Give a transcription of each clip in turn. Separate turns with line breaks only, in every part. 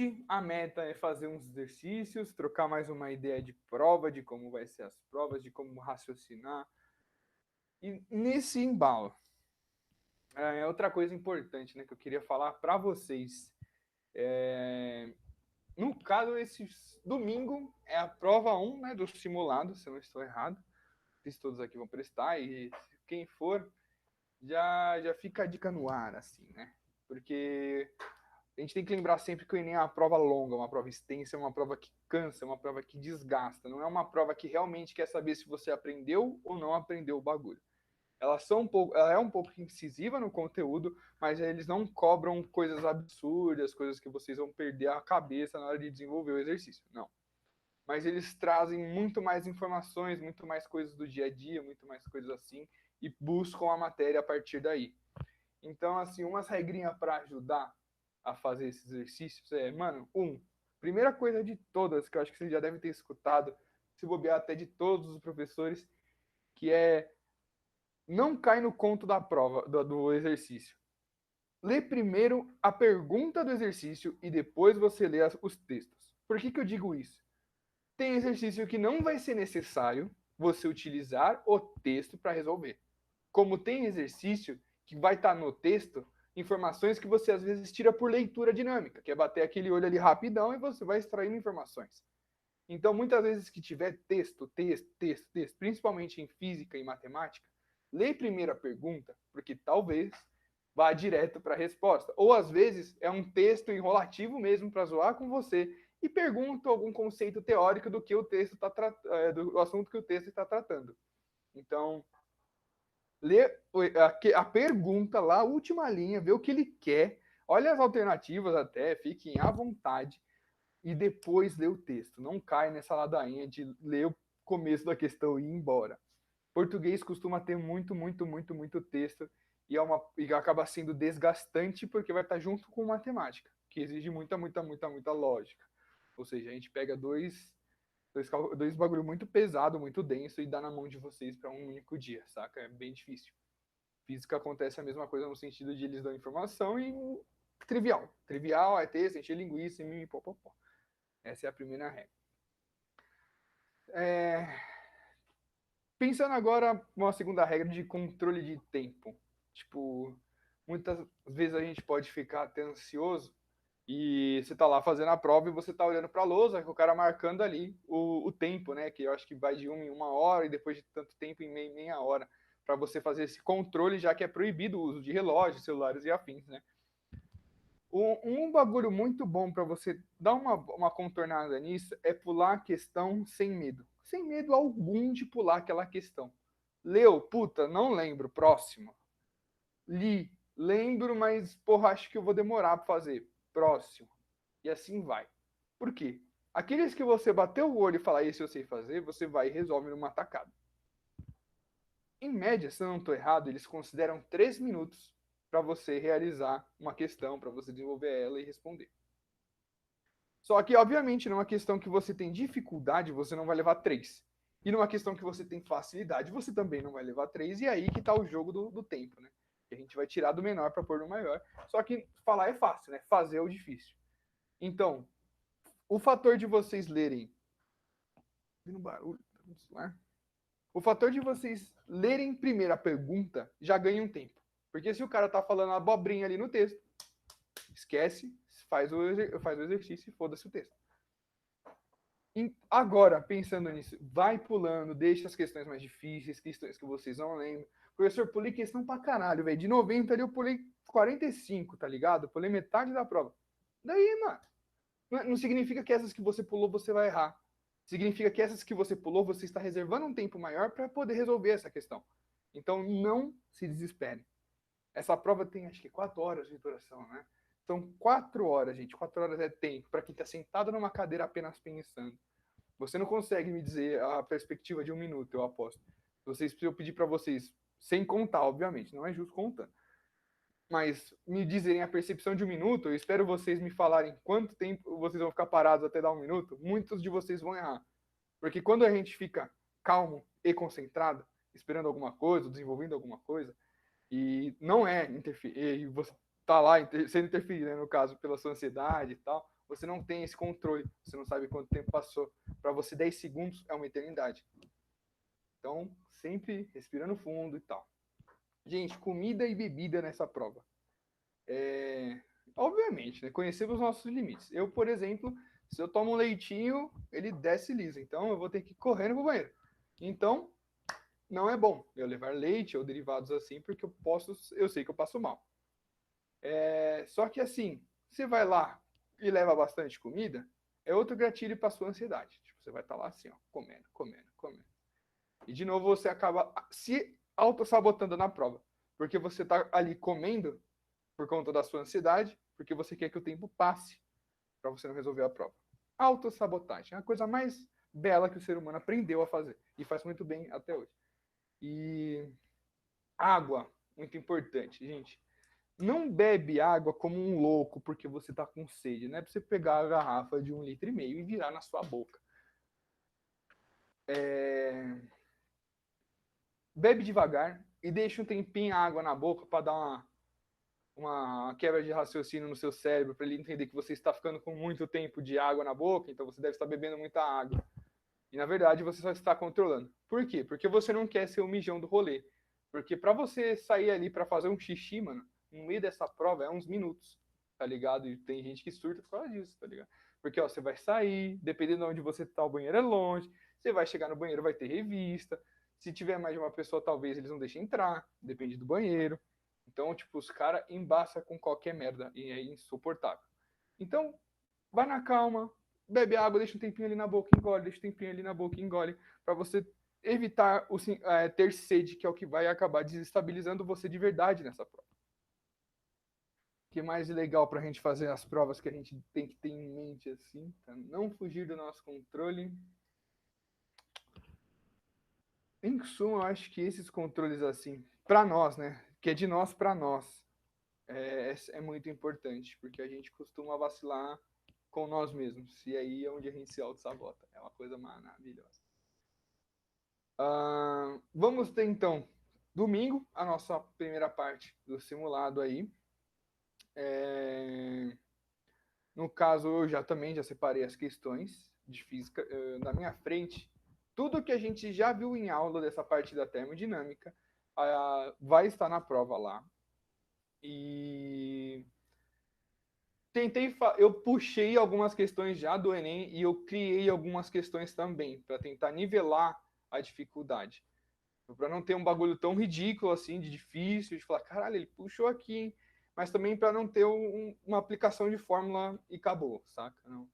Hoje a meta é fazer uns exercícios, trocar mais uma ideia de prova, de como vai ser as provas, de como raciocinar. E nesse embalo, outra coisa importante, né, que eu queria falar para vocês. No caso, esse domingo é a prova 1, né, do simulado, se eu não estou errado. Se todos aqui vão prestar e quem for, já fica a dica no ar, assim, né? Porque a gente tem que lembrar sempre que o Enem é uma prova longa, uma prova extensa, é uma prova que cansa, é uma prova que desgasta. Não é uma prova que realmente quer saber se você aprendeu ou não aprendeu o bagulho. Ela é um pouco incisiva no conteúdo, mas eles não cobram coisas absurdas, coisas que vocês vão perder a cabeça na hora de desenvolver o exercício. Não. Mas eles trazem muito mais informações, muito mais coisas do dia a dia, muito mais coisas assim, e buscam a matéria a partir daí. Então, assim, umas regrinhas para ajudar a fazer esses exercícios mano, primeira coisa de todas, que eu acho que você já deve ter escutado, se bobear até de todos os professores, que é não cai no conto da prova, do exercício. Lê primeiro a pergunta do exercício e depois você lê os textos. Por que eu digo isso? Tem exercício que não vai ser necessário você utilizar o texto para resolver. Como tem exercício que vai estar no texto informações que você às vezes tira por leitura dinâmica, que é bater aquele olho ali rapidão e você vai extraindo informações. Então, muitas vezes que tiver texto, principalmente em física e matemática, lê primeiro a pergunta, porque talvez vá direto para a resposta. Ou às vezes é um texto enrolativo mesmo para zoar com você e pergunta algum conceito teórico do que o texto está do assunto que o texto está tratando. Então, lê a pergunta lá, a última linha, vê o que ele quer, olha as alternativas até, fiquem à vontade e depois lê o texto. Não cai nessa ladainha de ler o começo da questão e ir embora. Português costuma ter muito texto e acaba sendo desgastante porque vai estar junto com matemática, que exige muita lógica. Ou seja, a gente pega dois bagulho muito pesado, muito denso e dá na mão de vocês para um único dia, saca? É bem difícil. Física acontece a mesma coisa no sentido de eles dão informação e trivial. Trivial é texto, encher linguiça e pó. Essa é a primeira regra. Pensando agora uma segunda regra de controle de tempo. Tipo, muitas vezes a gente pode ficar até ansioso e você tá lá fazendo a prova e você tá olhando para a lousa, o cara marcando ali o tempo, né? Que eu acho que vai de 1 em 1 hora e depois de tanto tempo em meia hora, para você fazer esse controle, já que é proibido o uso de relógios, celulares e afins, né? Um bagulho muito bom para você dar uma contornada nisso é pular a questão sem medo. Sem medo algum de pular aquela questão. Leu? Puta, não lembro. Próximo. Li. Lembro, mas porra, acho que eu vou demorar para fazer. Próximo. E assim vai. Por quê? Aqueles que você bateu o olho e falar, esse eu sei fazer, você vai e resolve numa tacada. Em média, se eu não estou errado, eles consideram 3 minutos para você realizar uma questão, para você desenvolver ela e responder. Só que, obviamente, numa questão que você tem dificuldade, você não vai levar 3. E numa questão que você tem facilidade, você também não vai levar 3. E aí que está o jogo do tempo, né? Que a gente vai tirar do menor para pôr no maior. Só que falar é fácil, né? Fazer é o difícil. Então, o fator de vocês lerem. Barulho, o fator de vocês lerem primeiro a pergunta já ganha um tempo. Porque se o cara tá falando abobrinha ali no texto, esquece, faz o exercício e foda-se o texto. Agora, pensando nisso, vai pulando, deixa as questões mais difíceis, questões que vocês não lembram. Professor, pulei questão pra caralho, velho. De 90 ali eu pulei 45, tá ligado? Pulei metade da prova. Daí, mano, não significa que essas que você pulou você vai errar. Significa que essas que você pulou você está reservando um tempo maior para poder resolver essa questão. Então, não se desespere. Essa prova tem, acho que 4 horas de duração, né? São 4 horas, gente. 4 horas é tempo para quem está sentado numa cadeira apenas pensando. Você não consegue me dizer a perspectiva de 1 minuto, eu aposto. Se eu pedir para vocês, sem contar, obviamente, não é justo contando, mas me dizerem a percepção de 1 minuto, eu espero vocês me falarem quanto tempo vocês vão ficar parados até dar 1 minuto, muitos de vocês vão errar. Porque quando a gente fica calmo e concentrado, esperando alguma coisa, desenvolvendo alguma coisa, e não é interferir, e você tá lá sendo interferido, né, no caso, pela sua ansiedade e tal, você não tem esse controle, você não sabe quanto tempo passou. Para você, 10 segundos é uma eternidade. Então, sempre respirando fundo e tal. Gente, comida e bebida nessa prova. Obviamente, né? Conhecemos os nossos limites. Eu, por exemplo, se eu tomo um leitinho, ele desce liso. Então, eu vou ter que ir correndo pro banheiro. Então, não é bom eu levar leite ou derivados assim, porque eu sei que eu passo mal. Só que assim, você vai lá e leva bastante comida, é outro gatilho para sua ansiedade. Tipo, você vai estar lá assim, ó, comendo, comendo, comendo. E de novo você acaba se auto-sabotando na prova. Porque você está ali comendo por conta da sua ansiedade, porque você quer que o tempo passe para você não resolver a prova. Autossabotagem é a coisa mais bela que o ser humano aprendeu a fazer. E faz muito bem até hoje. E água, muito importante, gente. Não bebe água como um louco porque você está com sede. Não é para você pegar a garrafa de 1,5 litro e virar na sua boca. Bebe devagar e deixa um tempinho a água na boca para dar uma quebra de raciocínio no seu cérebro, para ele entender que você está ficando com muito tempo de água na boca, então você deve estar bebendo muita água. E na verdade você só está controlando. Por quê? Porque você não quer ser o mijão do rolê. Porque para você sair ali para fazer um xixi, mano, no meio dessa prova é uns minutos, tá ligado? E tem gente que surta por causa disso, tá ligado? Porque ó, você vai sair, dependendo de onde você tá, o banheiro é longe, você vai chegar no banheiro, vai ter revista. Se tiver mais de uma pessoa, talvez eles não deixem entrar, depende do banheiro. Então, tipo, os caras embaçam com qualquer merda e é insuportável. Então, vai na calma, bebe água, deixa um tempinho ali na boca, engole, deixa um tempinho ali na boca, engole, para você evitar ter sede, que é o que vai acabar desestabilizando você de verdade nessa prova. O que é mais legal para a gente fazer as provas que a gente tem que ter em mente assim, para não fugir do nosso controle? Em suma, eu acho que esses controles assim, para nós, né, que é de nós para nós, é muito importante, porque a gente costuma vacilar com nós mesmos, e aí é onde a gente se auto-sabota. É uma coisa maravilhosa. Vamos ter então domingo a nossa primeira parte do simulado aí. No caso, eu já separei as questões de física na minha frente. Tudo que a gente já viu em aula dessa parte da termodinâmica vai estar na prova lá. E eu puxei algumas questões já do Enem e eu criei algumas questões também para tentar nivelar a dificuldade. Para não ter um bagulho tão ridículo assim, de difícil, de falar, caralho, ele puxou aqui, hein? Mas também para não ter uma aplicação de fórmula e acabou, saca? Não.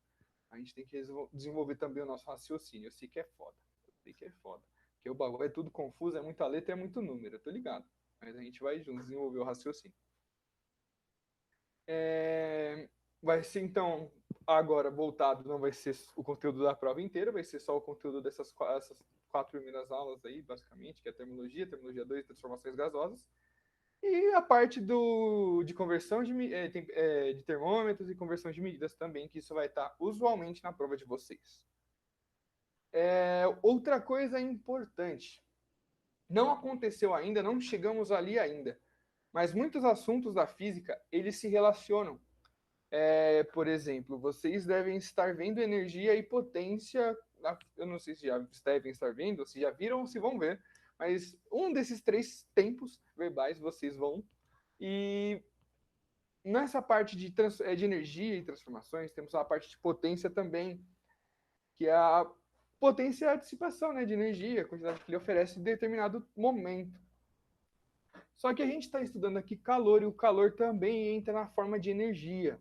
A gente tem que desenvolver também o nosso raciocínio. Eu sei que é foda. Eu sei que é foda. Porque o bagulho é tudo confuso, é muita letra, é muito número, eu tô ligado. Mas a gente vai junto desenvolver o raciocínio. Vai ser então, agora voltado, não vai ser o conteúdo da prova inteira, vai ser só o conteúdo essas 4 primeiras aulas aí, basicamente, que é termologia 2, transformações gasosas, e a parte de conversão de termômetros e conversão de medidas também, que isso vai estar usualmente na prova de vocês. Outra coisa importante, não aconteceu ainda, não chegamos ali ainda, mas muitos assuntos da física, eles se relacionam. Por exemplo, vocês devem estar vendo energia e potência. Eu não sei se já devem estar vendo, se já viram ou se vão ver, mas um desses 3 tempos verbais vocês vão. E nessa parte de energia e transformações, temos a parte de potência também, que é a potência é a dissipação, né, de energia, a quantidade que ele oferece em determinado momento. Só que a gente está estudando aqui calor, e o calor também entra na forma de energia.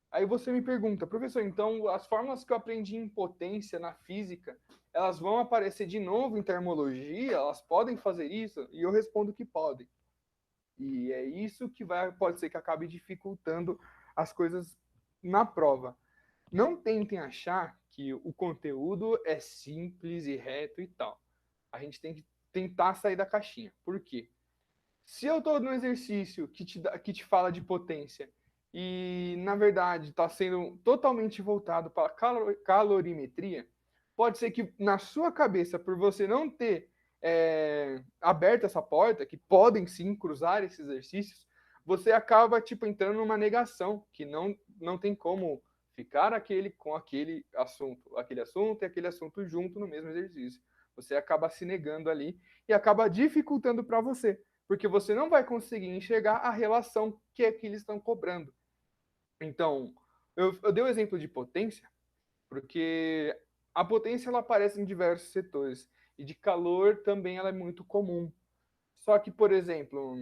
Aí você me pergunta, professor, então as fórmulas que eu aprendi em potência na física, elas vão aparecer de novo em termologia? Elas podem fazer isso? E eu respondo que podem. E é isso que pode ser que acabe dificultando as coisas na prova. Não tentem achar que o conteúdo é simples e reto e tal. A gente tem que tentar sair da caixinha. Por quê? Se eu estou no exercício que te fala de potência e, na verdade, está sendo totalmente voltado para calorimetria, pode ser que na sua cabeça, por você não ter aberto essa porta, que podem sim cruzar esses exercícios, você acaba tipo entrando numa negação, que não tem como Ficar com aquele assunto e aquele assunto junto no mesmo exercício. Você acaba se negando ali e acaba dificultando para você, porque você não vai conseguir enxergar a relação que eles estão cobrando. Então, eu dei o exemplo de potência, porque a potência ela aparece em diversos setores, e de calor também ela é muito comum. Só que, por exemplo,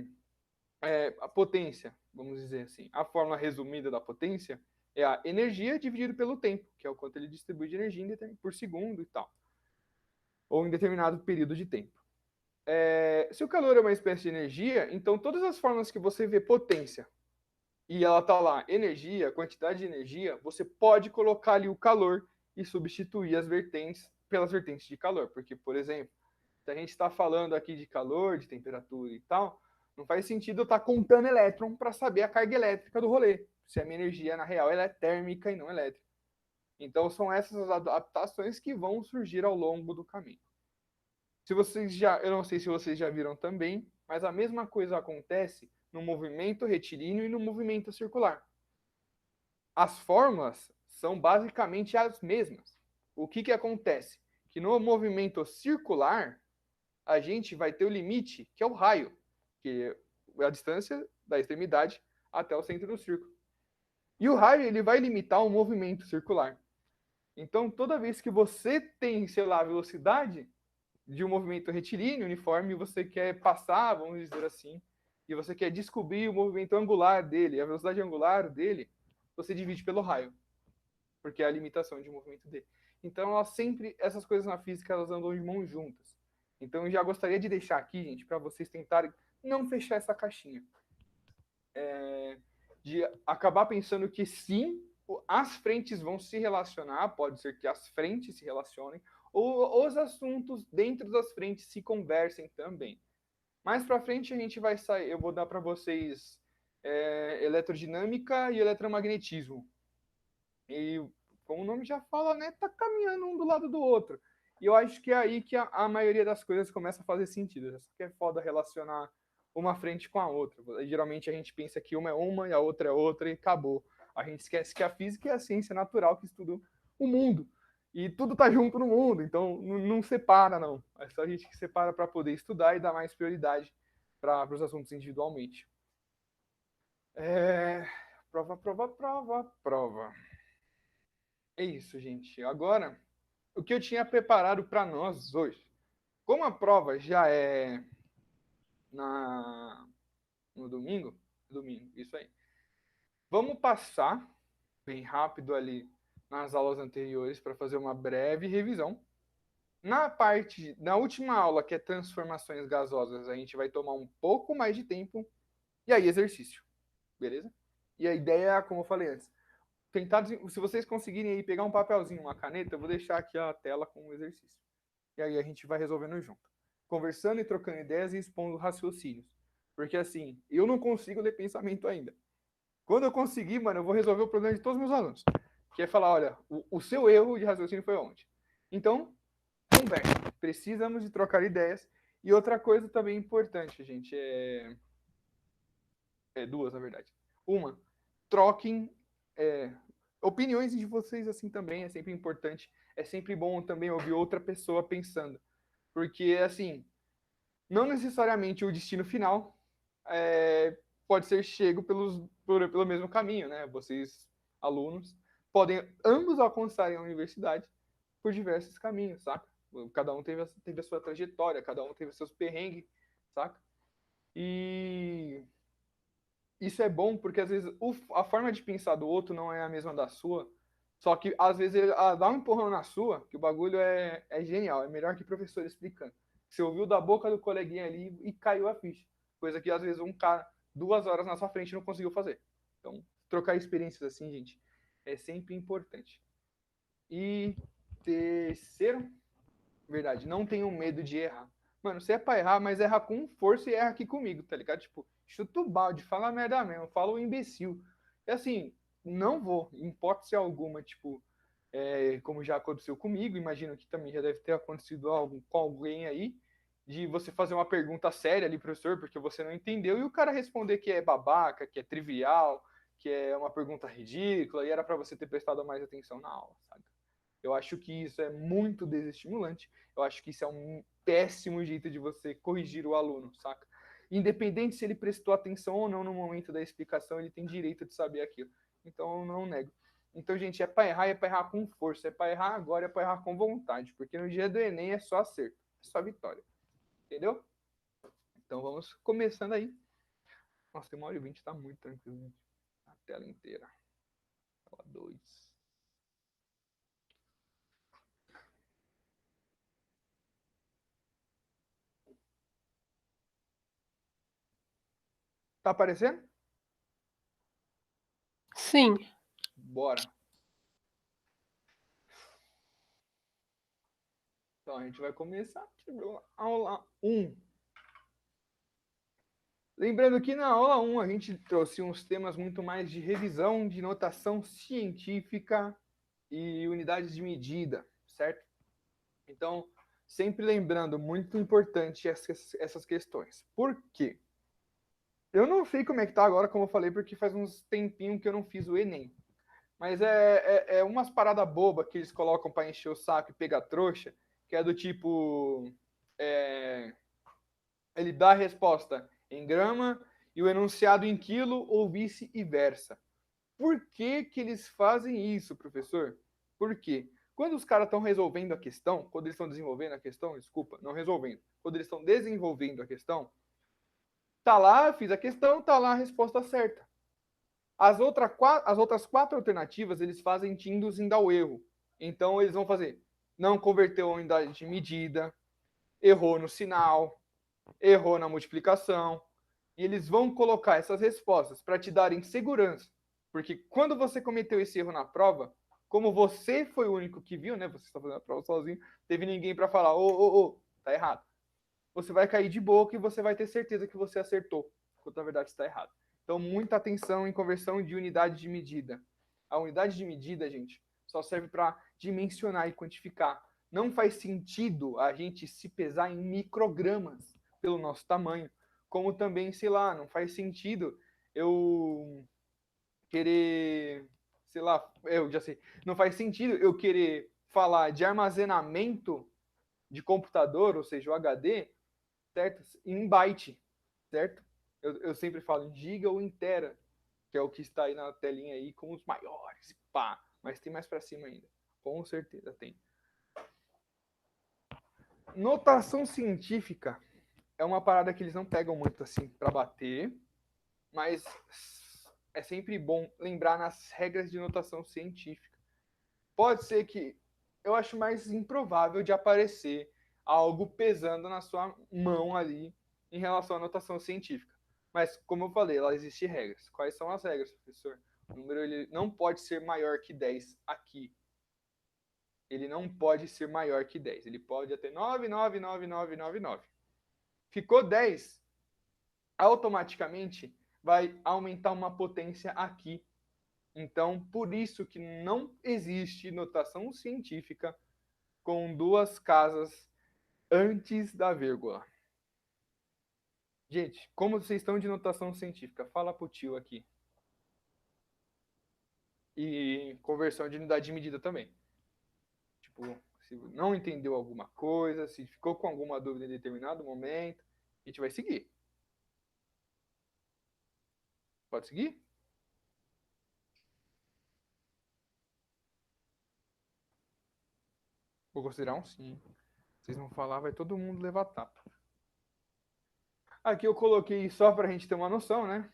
a potência, vamos dizer assim, a forma resumida da potência é a energia dividido pelo tempo, que é o quanto ele distribui de energia por segundo e tal, ou em determinado período de tempo. Se o calor é uma espécie de energia, então todas as formas que você vê potência e ela está lá, energia, quantidade de energia, você pode colocar ali o calor e substituir as vertentes pelas vertentes de calor. Porque, por exemplo, se a gente está falando aqui de calor, de temperatura e tal, não faz sentido eu estar contando elétron para saber a carga elétrica do rolê. Se a minha energia, na real, ela é térmica e não elétrica. Então, são essas as adaptações que vão surgir ao longo do caminho. Eu não sei se vocês já viram também, mas a mesma coisa acontece no movimento retilíneo e no movimento circular. As formas são basicamente as mesmas. O que acontece? Que no movimento circular, a gente vai ter o limite, que é o raio, que é a distância da extremidade até o centro do círculo. E o raio ele vai limitar o movimento circular. Então, toda vez que você tem, sei lá, a velocidade de um movimento retilíneo uniforme, você quer passar, vamos dizer assim, e você quer descobrir o movimento angular dele, a velocidade angular dele, você divide pelo raio, porque é a limitação de movimento dele. Então, essas coisas na física, elas andam de mãos juntas. Então, eu já gostaria de deixar aqui, gente, para vocês tentarem não fechar essa caixinha. De acabar pensando que sim, as frentes vão se relacionar, pode ser que as frentes se relacionem, ou os assuntos dentro das frentes se conversem também. Mais para frente a gente vai sair, eu vou dar para vocês eletrodinâmica e eletromagnetismo. E como o nome já fala, né, tá caminhando um do lado do outro. E eu acho que é aí que a maioria das coisas começa a fazer sentido. Só que é foda relacionar uma frente com a outra. Geralmente a gente pensa que uma é uma e a outra é outra e acabou. A gente esquece que a física é a ciência natural que estuda o mundo. E tudo tá junto no mundo, então não separa, não. É só a gente que separa para poder estudar e dar mais prioridade para os assuntos individualmente. Prova. É isso, gente. Agora, o que eu tinha preparado para nós hoje. Como a prova já é no domingo, isso aí. Vamos passar bem rápido ali nas aulas anteriores para fazer uma breve revisão. Na última aula, que é transformações gasosas, a gente vai tomar um pouco mais de tempo e aí exercício, beleza? E a ideia, como eu falei antes, tentar, se vocês conseguirem aí pegar um papelzinho, uma caneta, eu vou deixar aqui a tela com o exercício. E aí a gente vai resolvendo junto. Conversando e trocando ideias e expondo raciocínios. Porque assim, eu não consigo ler pensamento ainda. Quando eu conseguir, mano, eu vou resolver o problema de todos os meus alunos. Que é falar, olha, o seu erro de raciocínio foi onde? Então, conversa. Precisamos de trocar ideias. E outra coisa também importante, gente, duas, na verdade. Uma, troquem opiniões de vocês assim também, é sempre importante. É sempre bom também ouvir outra pessoa pensando. Porque, assim, não necessariamente o destino final pode ser chego pelo mesmo caminho, né? Vocês, alunos, podem ambos alcançarem a universidade por diversos caminhos, saca? Cada um teve a sua trajetória, cada um teve os seus perrengues, saca? E isso é bom porque às vezes a forma de pensar do outro não é a mesma da sua, só que às vezes ele dá um empurrão na sua, que o bagulho é genial, é melhor que o professor explicando. Você ouviu da boca do coleguinha ali e caiu a ficha. Coisa que às vezes um cara, 2 horas na sua frente, não conseguiu fazer. Então, trocar experiências assim, gente, é sempre importante. E terceiro, verdade, não tenham medo de errar. Mano, você é pra errar, mas erra com força e erra aqui comigo, tá ligado? Tipo, chuta o balde, fala merda mesmo, fala o imbecil. E assim, não vou, em hipótese alguma, tipo, como já aconteceu comigo, imagino que também já deve ter acontecido algo com alguém aí, de você fazer uma pergunta séria ali, professor, porque você não entendeu, e o cara responder que é babaca, que é trivial, que é uma pergunta ridícula e era para você ter prestado mais atenção na aula, sabe? Eu acho que isso é muito desestimulante. Eu acho que isso é um péssimo jeito de você corrigir o aluno, saca? Independente se ele prestou atenção ou não no momento da explicação, ele tem direito de saber aquilo. Então, eu não nego. Então, gente, é para errar com força. É para errar agora, é para errar com vontade. Porque no dia do Enem é só acerto, é só vitória. Entendeu? Então, vamos começando aí. Nossa, tem 1h20, tá muito tranquilo, gente. A tela inteira. Tela 2. Tá aparecendo?
Sim.
Bora. Então, a gente vai começar a aula 1. Lembrando que na aula 1 a gente trouxe uns temas muito mais de revisão, de notação científica e unidades de medida, certo? Então, sempre lembrando, muito importante essas questões. Por quê? Eu não sei como é que tá agora, como eu falei, porque faz uns tempinho que eu não fiz o Enem. Mas é umas paradas bobas que eles colocam para encher o saco e pegar trouxa, que é do tipo. é, ele dá a resposta em grama e o enunciado em quilo ou vice-versa. Por que, que eles fazem isso, professor? Por quê? Quando os caras estão resolvendo a questão, quando eles estão desenvolvendo a questão, desculpa, não resolvendo, quando eles estão desenvolvendo a questão, tá lá, fiz a questão, tá lá a resposta certa. As outras quatro alternativas eles fazem te induzindo ao erro. Então eles vão fazer, não converteu a unidade de medida, errou no sinal, errou na multiplicação. E eles vão colocar essas respostas para te darem segurança. Porque quando você cometeu esse erro na prova, como você foi o único que viu, né? Você está fazendo a prova sozinho, teve ninguém para falar, ô, tá errado. Você vai cair de boca e você vai ter certeza que você acertou, quando na verdade está errado. Então, muita atenção em conversão de unidade de medida. A unidade de medida, gente, só serve para dimensionar e quantificar. Não faz sentido a gente se pesar em microgramas pelo nosso tamanho, como também, sei lá, não faz sentido eu querer, sei lá, eu já sei, não faz sentido eu querer falar de armazenamento de computador, ou seja, o HD, certo? Em byte, certo? Eu sempre falo em giga ou em tera, que é o que está aí na telinha aí com os maiores, pá. Mas tem mais para cima ainda, com certeza tem. Notação científica é uma parada que eles não pegam muito assim para bater, mas é sempre bom lembrar nas regras de notação científica. Pode ser que eu acho mais improvável de aparecer algo pesando na sua mão ali em relação à notação científica. Mas, como eu falei, lá existem regras. Quais são as regras, professor? O número ele não pode ser maior que 10 aqui. Ele não pode ser maior que 10. Ele pode até 9,99999. Ficou 10, automaticamente vai aumentar uma potência aqui. Então, por isso que não existe notação científica com duas casas antes da vírgula. Gente, como vocês estão de notação científica? Fala pro tio aqui. E conversão de unidade de medida também. Tipo, se não entendeu alguma coisa, se ficou com alguma dúvida em determinado momento, a gente vai seguir. Pode seguir? Vou considerar um sim. Se vocês não falar, vai todo mundo levar tapa. Aqui eu coloquei só para a gente ter uma noção, né?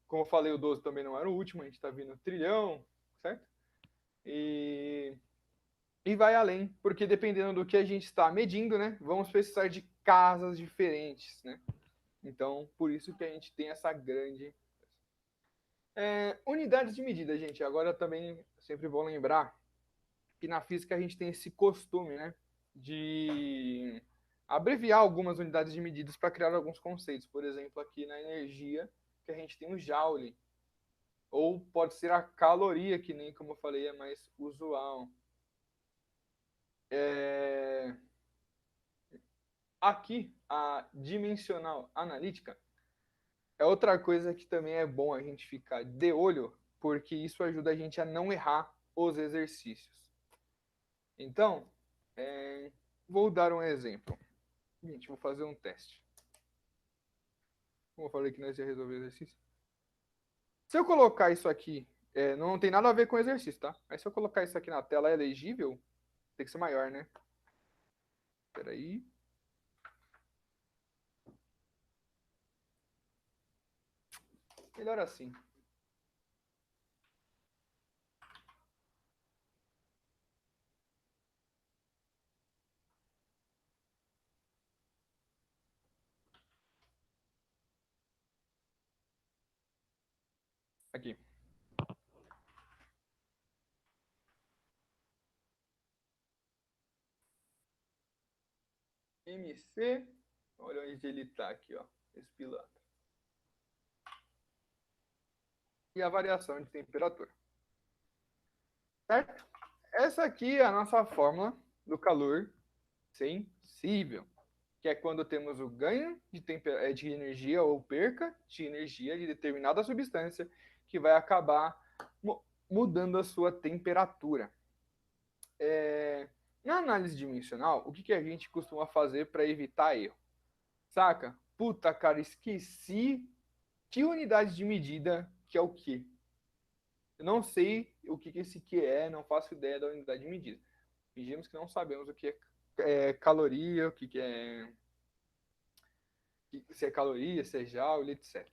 Como eu falei, o 12 também não era o último, a gente está vindo trilhão, certo? E vai além, porque dependendo do que a gente está medindo, né? Vamos precisar de casas diferentes, né? Então, por isso que a gente tem essa grande. Unidades de medida, gente. Agora também sempre vou lembrar que na física a gente tem esse costume, né? De abreviar algumas unidades de medidas para criar alguns conceitos. Por exemplo, aqui na energia, que a gente tem o joule. Ou pode ser a caloria, que nem como eu falei, é mais usual. Aqui, a dimensional analítica É outra coisa que também é bom a gente ficar de olho, porque isso ajuda a gente a não errar os exercícios. Então, vou dar um exemplo. Gente, vou fazer um teste. Como eu falei que nós ia resolver o exercício. Se eu colocar isso aqui, não tem nada a ver com exercício, tá? Mas se eu colocar isso aqui na tela, é legível? Tem que ser maior, né? Espera aí. Melhor assim. Aqui. MC. Olha onde ele tá aqui, ó. Esse pilantra. E a variação de temperatura. Certo? Essa aqui é a nossa fórmula do calor sensível, que é quando temos o ganho de energia ou perca de energia de determinada substância que vai acabar mudando a sua temperatura. Na análise dimensional, o que a gente costuma fazer para evitar erro? Saca? Puta, cara, esqueci que unidade de medida que é o quê? Eu não sei o que esse que é, não faço ideia da unidade de medida. Fingimos que não sabemos o que é caloria, o que é se é caloria, se é joule, etc.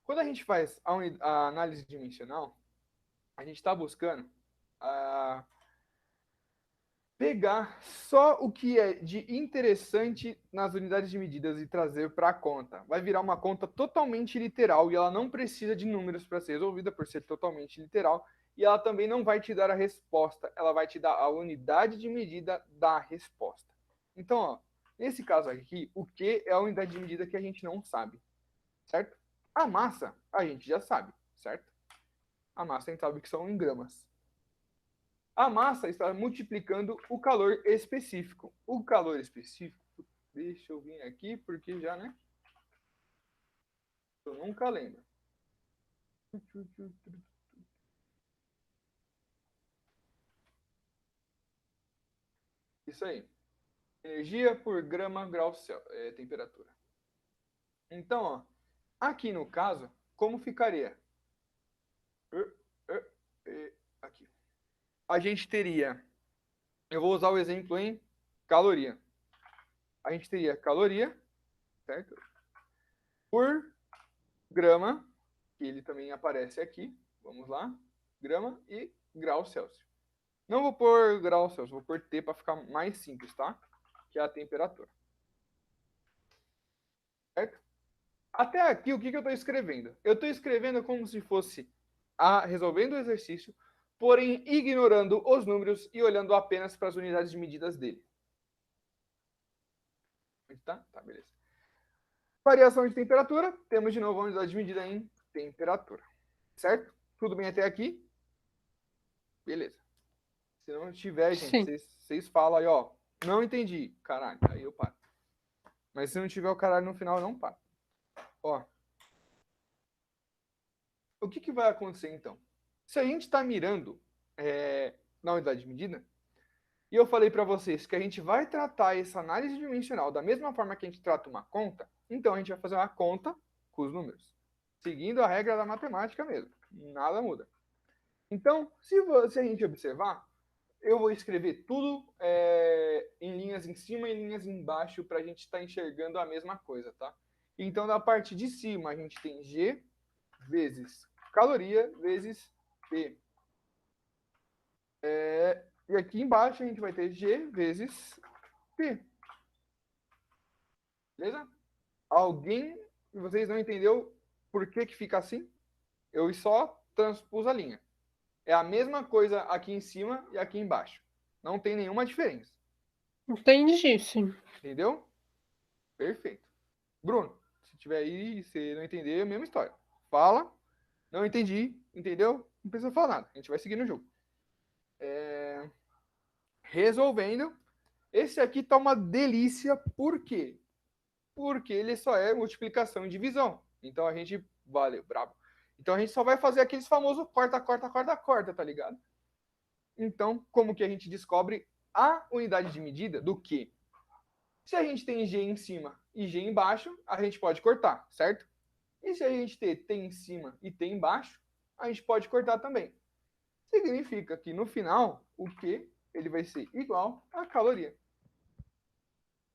Quando a gente faz a análise dimensional, a gente está buscando pegar só o que é de interessante nas unidades de medidas e trazer para a conta. Vai virar uma conta totalmente literal e ela não precisa de números para ser resolvida por ser totalmente literal. E ela também não vai te dar a resposta, ela vai te dar a unidade de medida da resposta. Então, ó, nesse caso aqui, o que é a unidade de medida que a gente não sabe, certo? A massa, a gente já sabe, certo? A massa a gente sabe que são em gramas. A massa está multiplicando o calor específico. O calor específico, deixa eu vir aqui, porque já, né? Eu nunca lembro. Isso aí. Energia por grama grau temperatura. Então, ó, aqui no caso, como ficaria? Aqui. A gente teria, eu vou usar o exemplo em caloria. A gente teria caloria, certo? Por grama, que ele também aparece aqui. Vamos lá. Grama e grau Celsius. Não vou pôr grau Celsius, vou pôr T para ficar mais simples, tá? Que é a temperatura. Certo? Até aqui, o que eu estou escrevendo? Eu estou escrevendo como se fosse resolvendo o exercício, porém ignorando os números e olhando apenas para as unidades de medidas dele. Tá? Tá, beleza. Variação de temperatura, temos de novo a unidade de medida em temperatura. Certo? Tudo bem até aqui? Beleza. Se não tiver, gente,
Sim.
vocês falam aí, ó, não entendi, caralho, aí eu paro. Mas se não tiver o caralho no final, não paro. Ó, o que vai acontecer então? Se a gente está mirando na unidade de medida, e eu falei para vocês que a gente vai tratar essa análise dimensional da mesma forma que a gente trata uma conta, então a gente vai fazer uma conta com os números, seguindo a regra da matemática mesmo. Nada muda. Então, se a gente observar, eu vou escrever tudo em linhas em cima e linhas embaixo para a gente estar enxergando a mesma coisa, tá? Então, da parte de cima, a gente tem G vezes caloria vezes P. E aqui embaixo a gente vai ter G vezes P. Beleza? Alguém de vocês não entendeu por que fica assim? Eu só transpus a linha. É a mesma coisa aqui em cima e aqui embaixo. Não tem nenhuma diferença.
Entendi, sim.
Entendeu? Perfeito. Bruno, se tiver aí e você não entender, é a mesma história. Fala, não entendi, entendeu? Não precisa falar nada. A gente vai seguir no jogo. Resolvendo. Esse aqui tá uma delícia, por quê? Porque ele só é multiplicação e divisão. Então a gente, valeu, brabo. Então a gente só vai fazer aqueles famosos corta, corta, corta, corta, tá ligado? Então, como que a gente descobre a unidade de medida do quê? Se a gente tem G em cima e G embaixo, a gente pode cortar, certo? E se a gente ter T em cima e T embaixo, a gente pode cortar também. Significa que no final, o Q ele vai ser igual à caloria.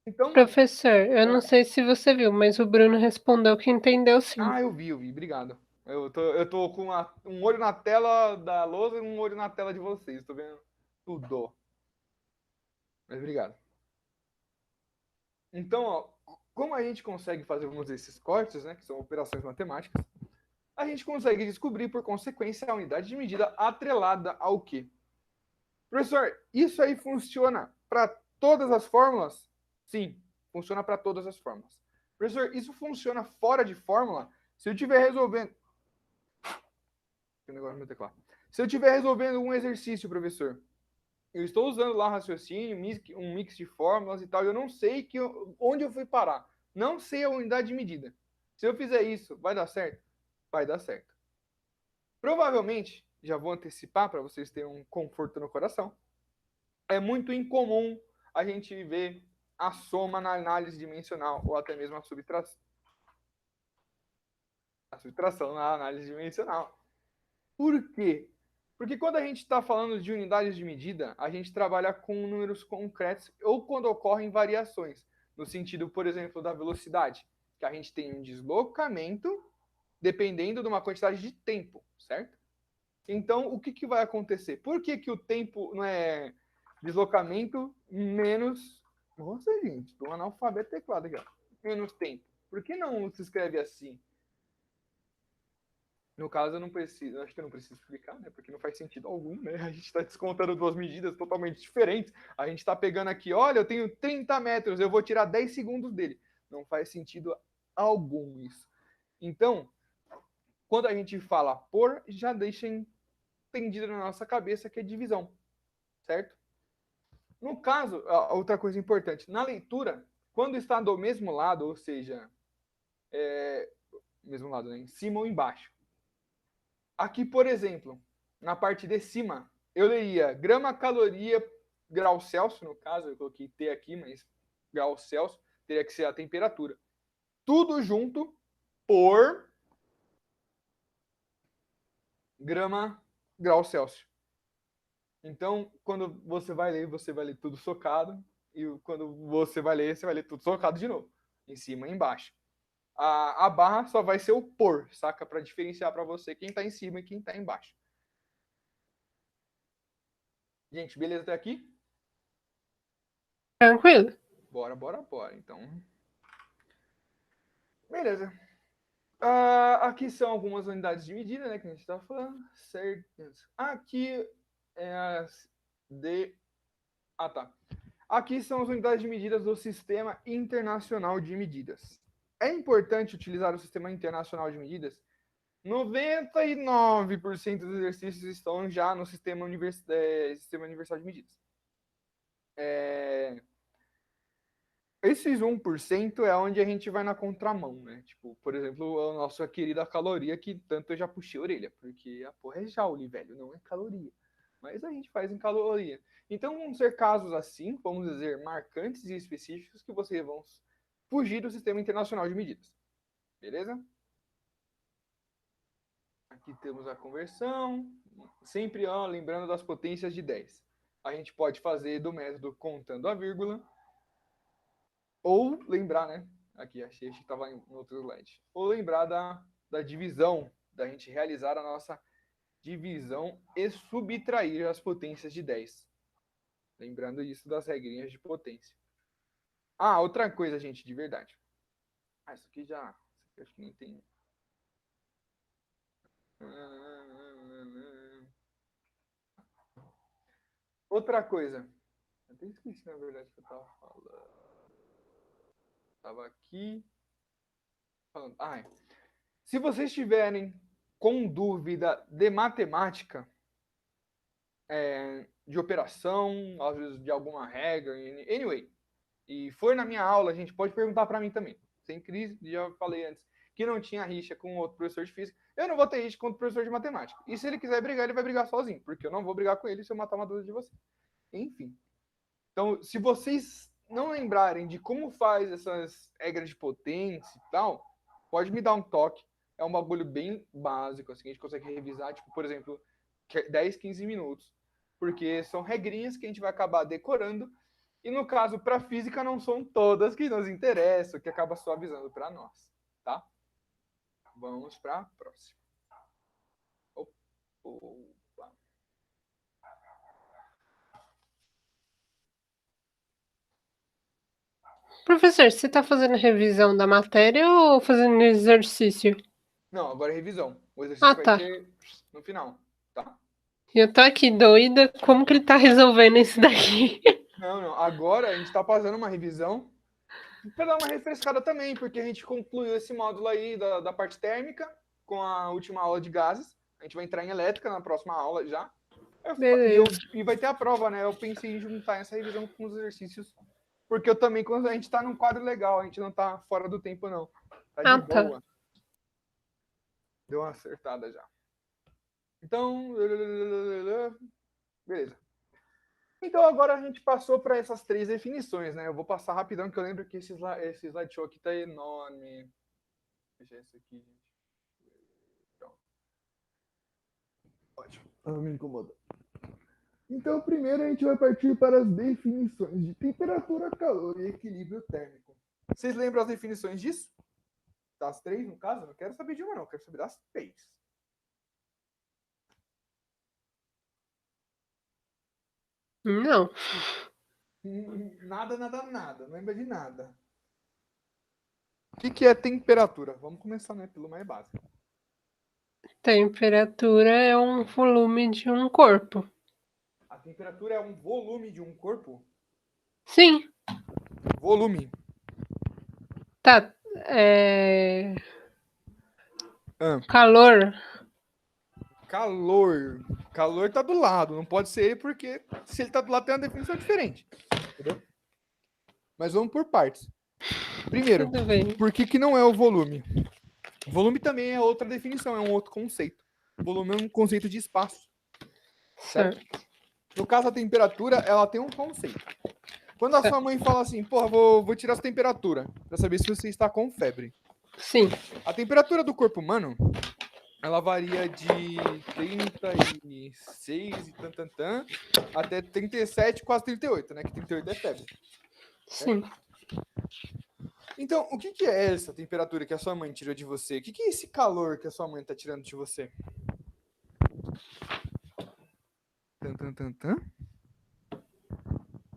Então,
Professor, eu não sei se você viu, mas o Bruno respondeu que entendeu sim.
eu vi, obrigado. Eu tô com um olho na tela da lousa e um olho na tela de vocês. Tô vendo tudo. Mas obrigado. Então, ó, como a gente consegue fazer, vamos dizer, esses cortes, né, que são operações matemáticas, a gente consegue descobrir, por consequência, a unidade de medida atrelada ao quê? Professor, isso aí funciona para todas as fórmulas? Sim, funciona para todas as fórmulas. Professor, isso funciona fora de fórmula? Se eu estiver resolvendo. Se eu estiver resolvendo um exercício, professor, eu estou usando lá raciocínio, um mix de fórmulas e tal, eu não sei onde eu fui parar. Não sei a unidade de medida. Se eu fizer isso, vai dar certo? Vai dar certo. Provavelmente, já vou antecipar para vocês terem um conforto no coração, é muito incomum a gente ver a soma na análise dimensional ou até mesmo a subtração na análise dimensional. Por quê? Porque quando a gente está falando de unidades de medida, a gente trabalha com números concretos ou quando ocorrem variações, no sentido, por exemplo, da velocidade, que a gente tem um deslocamento dependendo de uma quantidade de tempo, certo? Então, o que vai acontecer? Por que o tempo não é deslocamento menos... Nossa, gente, tô um analfabeto teclado aqui, ó. Menos tempo. Por que não se escreve assim? No caso, eu não preciso, acho que eu não preciso explicar, né? Porque não faz sentido algum, né? A gente está descontando duas medidas totalmente diferentes. A gente está pegando aqui, olha, eu tenho 30 metros, eu vou tirar 10 segundos dele. Não faz sentido algum isso. Então, quando a gente fala por, já deixa entendido na nossa cabeça que é divisão, certo? No caso, outra coisa importante, na leitura, quando está do mesmo lado, ou seja, mesmo lado, né? Em cima ou embaixo. Aqui, por exemplo, na parte de cima, eu leria grama, caloria, grau Celsius, no caso, eu coloquei T aqui, mas grau Celsius teria que ser a temperatura. Tudo junto por grama, grau Celsius. Então, quando você vai ler tudo socado, e quando você vai ler tudo socado de novo, em cima e embaixo. A barra só vai ser o por, saca? Para diferenciar para você quem está em cima e quem está embaixo. Gente, beleza até aqui?
Tranquilo.
Bora. Então, beleza. Aqui são algumas unidades de medida, né, que a gente estava falando. Certo. Aqui é as de... Ah, tá. Aqui são as unidades de medidas do Sistema Internacional de Medidas. É importante utilizar o Sistema Internacional de Medidas? 99% dos exercícios estão já no Sistema Universal de Medidas. Esses 1% é onde a gente vai na contramão, né? Tipo, por exemplo, a nossa querida caloria, que tanto eu já puxei a orelha, porque a porra é joule, velho, não é caloria. Mas a gente faz em caloria. Então vão ser casos assim, vamos dizer, marcantes e específicos que vocês vão fugir do Sistema Internacional de Medidas. Beleza? Aqui temos a conversão. Sempre lembrando das potências de 10. A gente pode fazer do método contando a vírgula. Ou lembrar, né? Aqui, achei que estava em outro slide. Ou lembrar da divisão, da gente realizar a nossa divisão e subtrair as potências de 10. Lembrando isso das regrinhas de potência. Outra coisa, gente, de verdade. Isso aqui já... Isso aqui acho que nem tem... Outra coisa. Eu até esqueci, na verdade, o que eu estava falando. Estava aqui... falando. Se vocês estiverem com dúvida de matemática, de operação, às vezes de alguma regra, anyway, e for na minha aula, a gente pode perguntar para mim também. Sem crise, já falei antes. que não tinha rixa com outro professor de física, eu não vou ter rixa com outro professor de matemática. E se ele quiser brigar, ele vai brigar sozinho, porque eu não vou brigar com ele se eu matar uma dúvida de você. Enfim. Então, se vocês não lembrarem de como faz essas regras de potência e tal, pode me dar um toque. É um bagulho bem básico, assim, a gente consegue revisar, tipo, por exemplo, 10, 15 minutos. Porque são regrinhas que a gente vai acabar decorando. E no caso, para física, não são todas que nos interessam, que acaba suavizando para nós, tá? Vamos para a próxima. Opa.
Professor, você tá fazendo revisão da matéria ou fazendo exercício?
Não, agora é revisão. O exercício vai
Tá.
ter no final, tá?
Eu tô aqui doida, como que ele tá resolvendo isso daqui?
Não. Agora a gente está fazendo uma revisão para dar uma refrescada também, porque a gente concluiu esse módulo aí da parte térmica com a última aula de gases. A gente vai entrar em elétrica na próxima aula já.
Beleza.
E vai ter a prova, né? Eu pensei em juntar essa revisão com os exercícios, porque eu também, quando a gente tá num quadro legal, a gente não tá fora do tempo, não. Tá de boa.
Tá.
Deu uma acertada já. Então, beleza. Então agora a gente passou para essas 3 definições, né? Eu vou passar rapidão, que eu lembro que esse slideshow aqui tá enorme. Deixa esse aqui, gente. Então. Ótimo. Não me incomoda. Então, primeiro a gente vai partir para as definições de temperatura, calor e equilíbrio térmico. Vocês lembram as definições disso? Das 3, no caso? Não quero saber de uma, não. Quero saber das 3.
Não.
Nada. Não lembra de nada. O que é temperatura? Vamos começar, né, pelo mais básico.
Temperatura é um volume de um corpo.
A temperatura é um volume de um corpo?
Sim.
Volume.
Tá. Calor.
Calor tá do lado. Não pode ser ele, porque se ele tá do lado tem uma definição diferente. Entendeu? Mas vamos por partes. Primeiro, por que não é o volume? Volume também é outra definição, é um outro conceito. Volume é um conceito de espaço. Certo? No caso, a temperatura, ela tem um conceito. Quando a sua mãe fala assim, porra, vou tirar sua temperatura, pra saber se você está com febre.
Sim.
A temperatura do corpo humano, ela varia de 36 e tantantã até 37, quase 38, né? Que 38 é febre.
Sim.
Então, o que é essa temperatura que a sua mãe tirou de você? O que é esse calor que a sua mãe está tirando de você?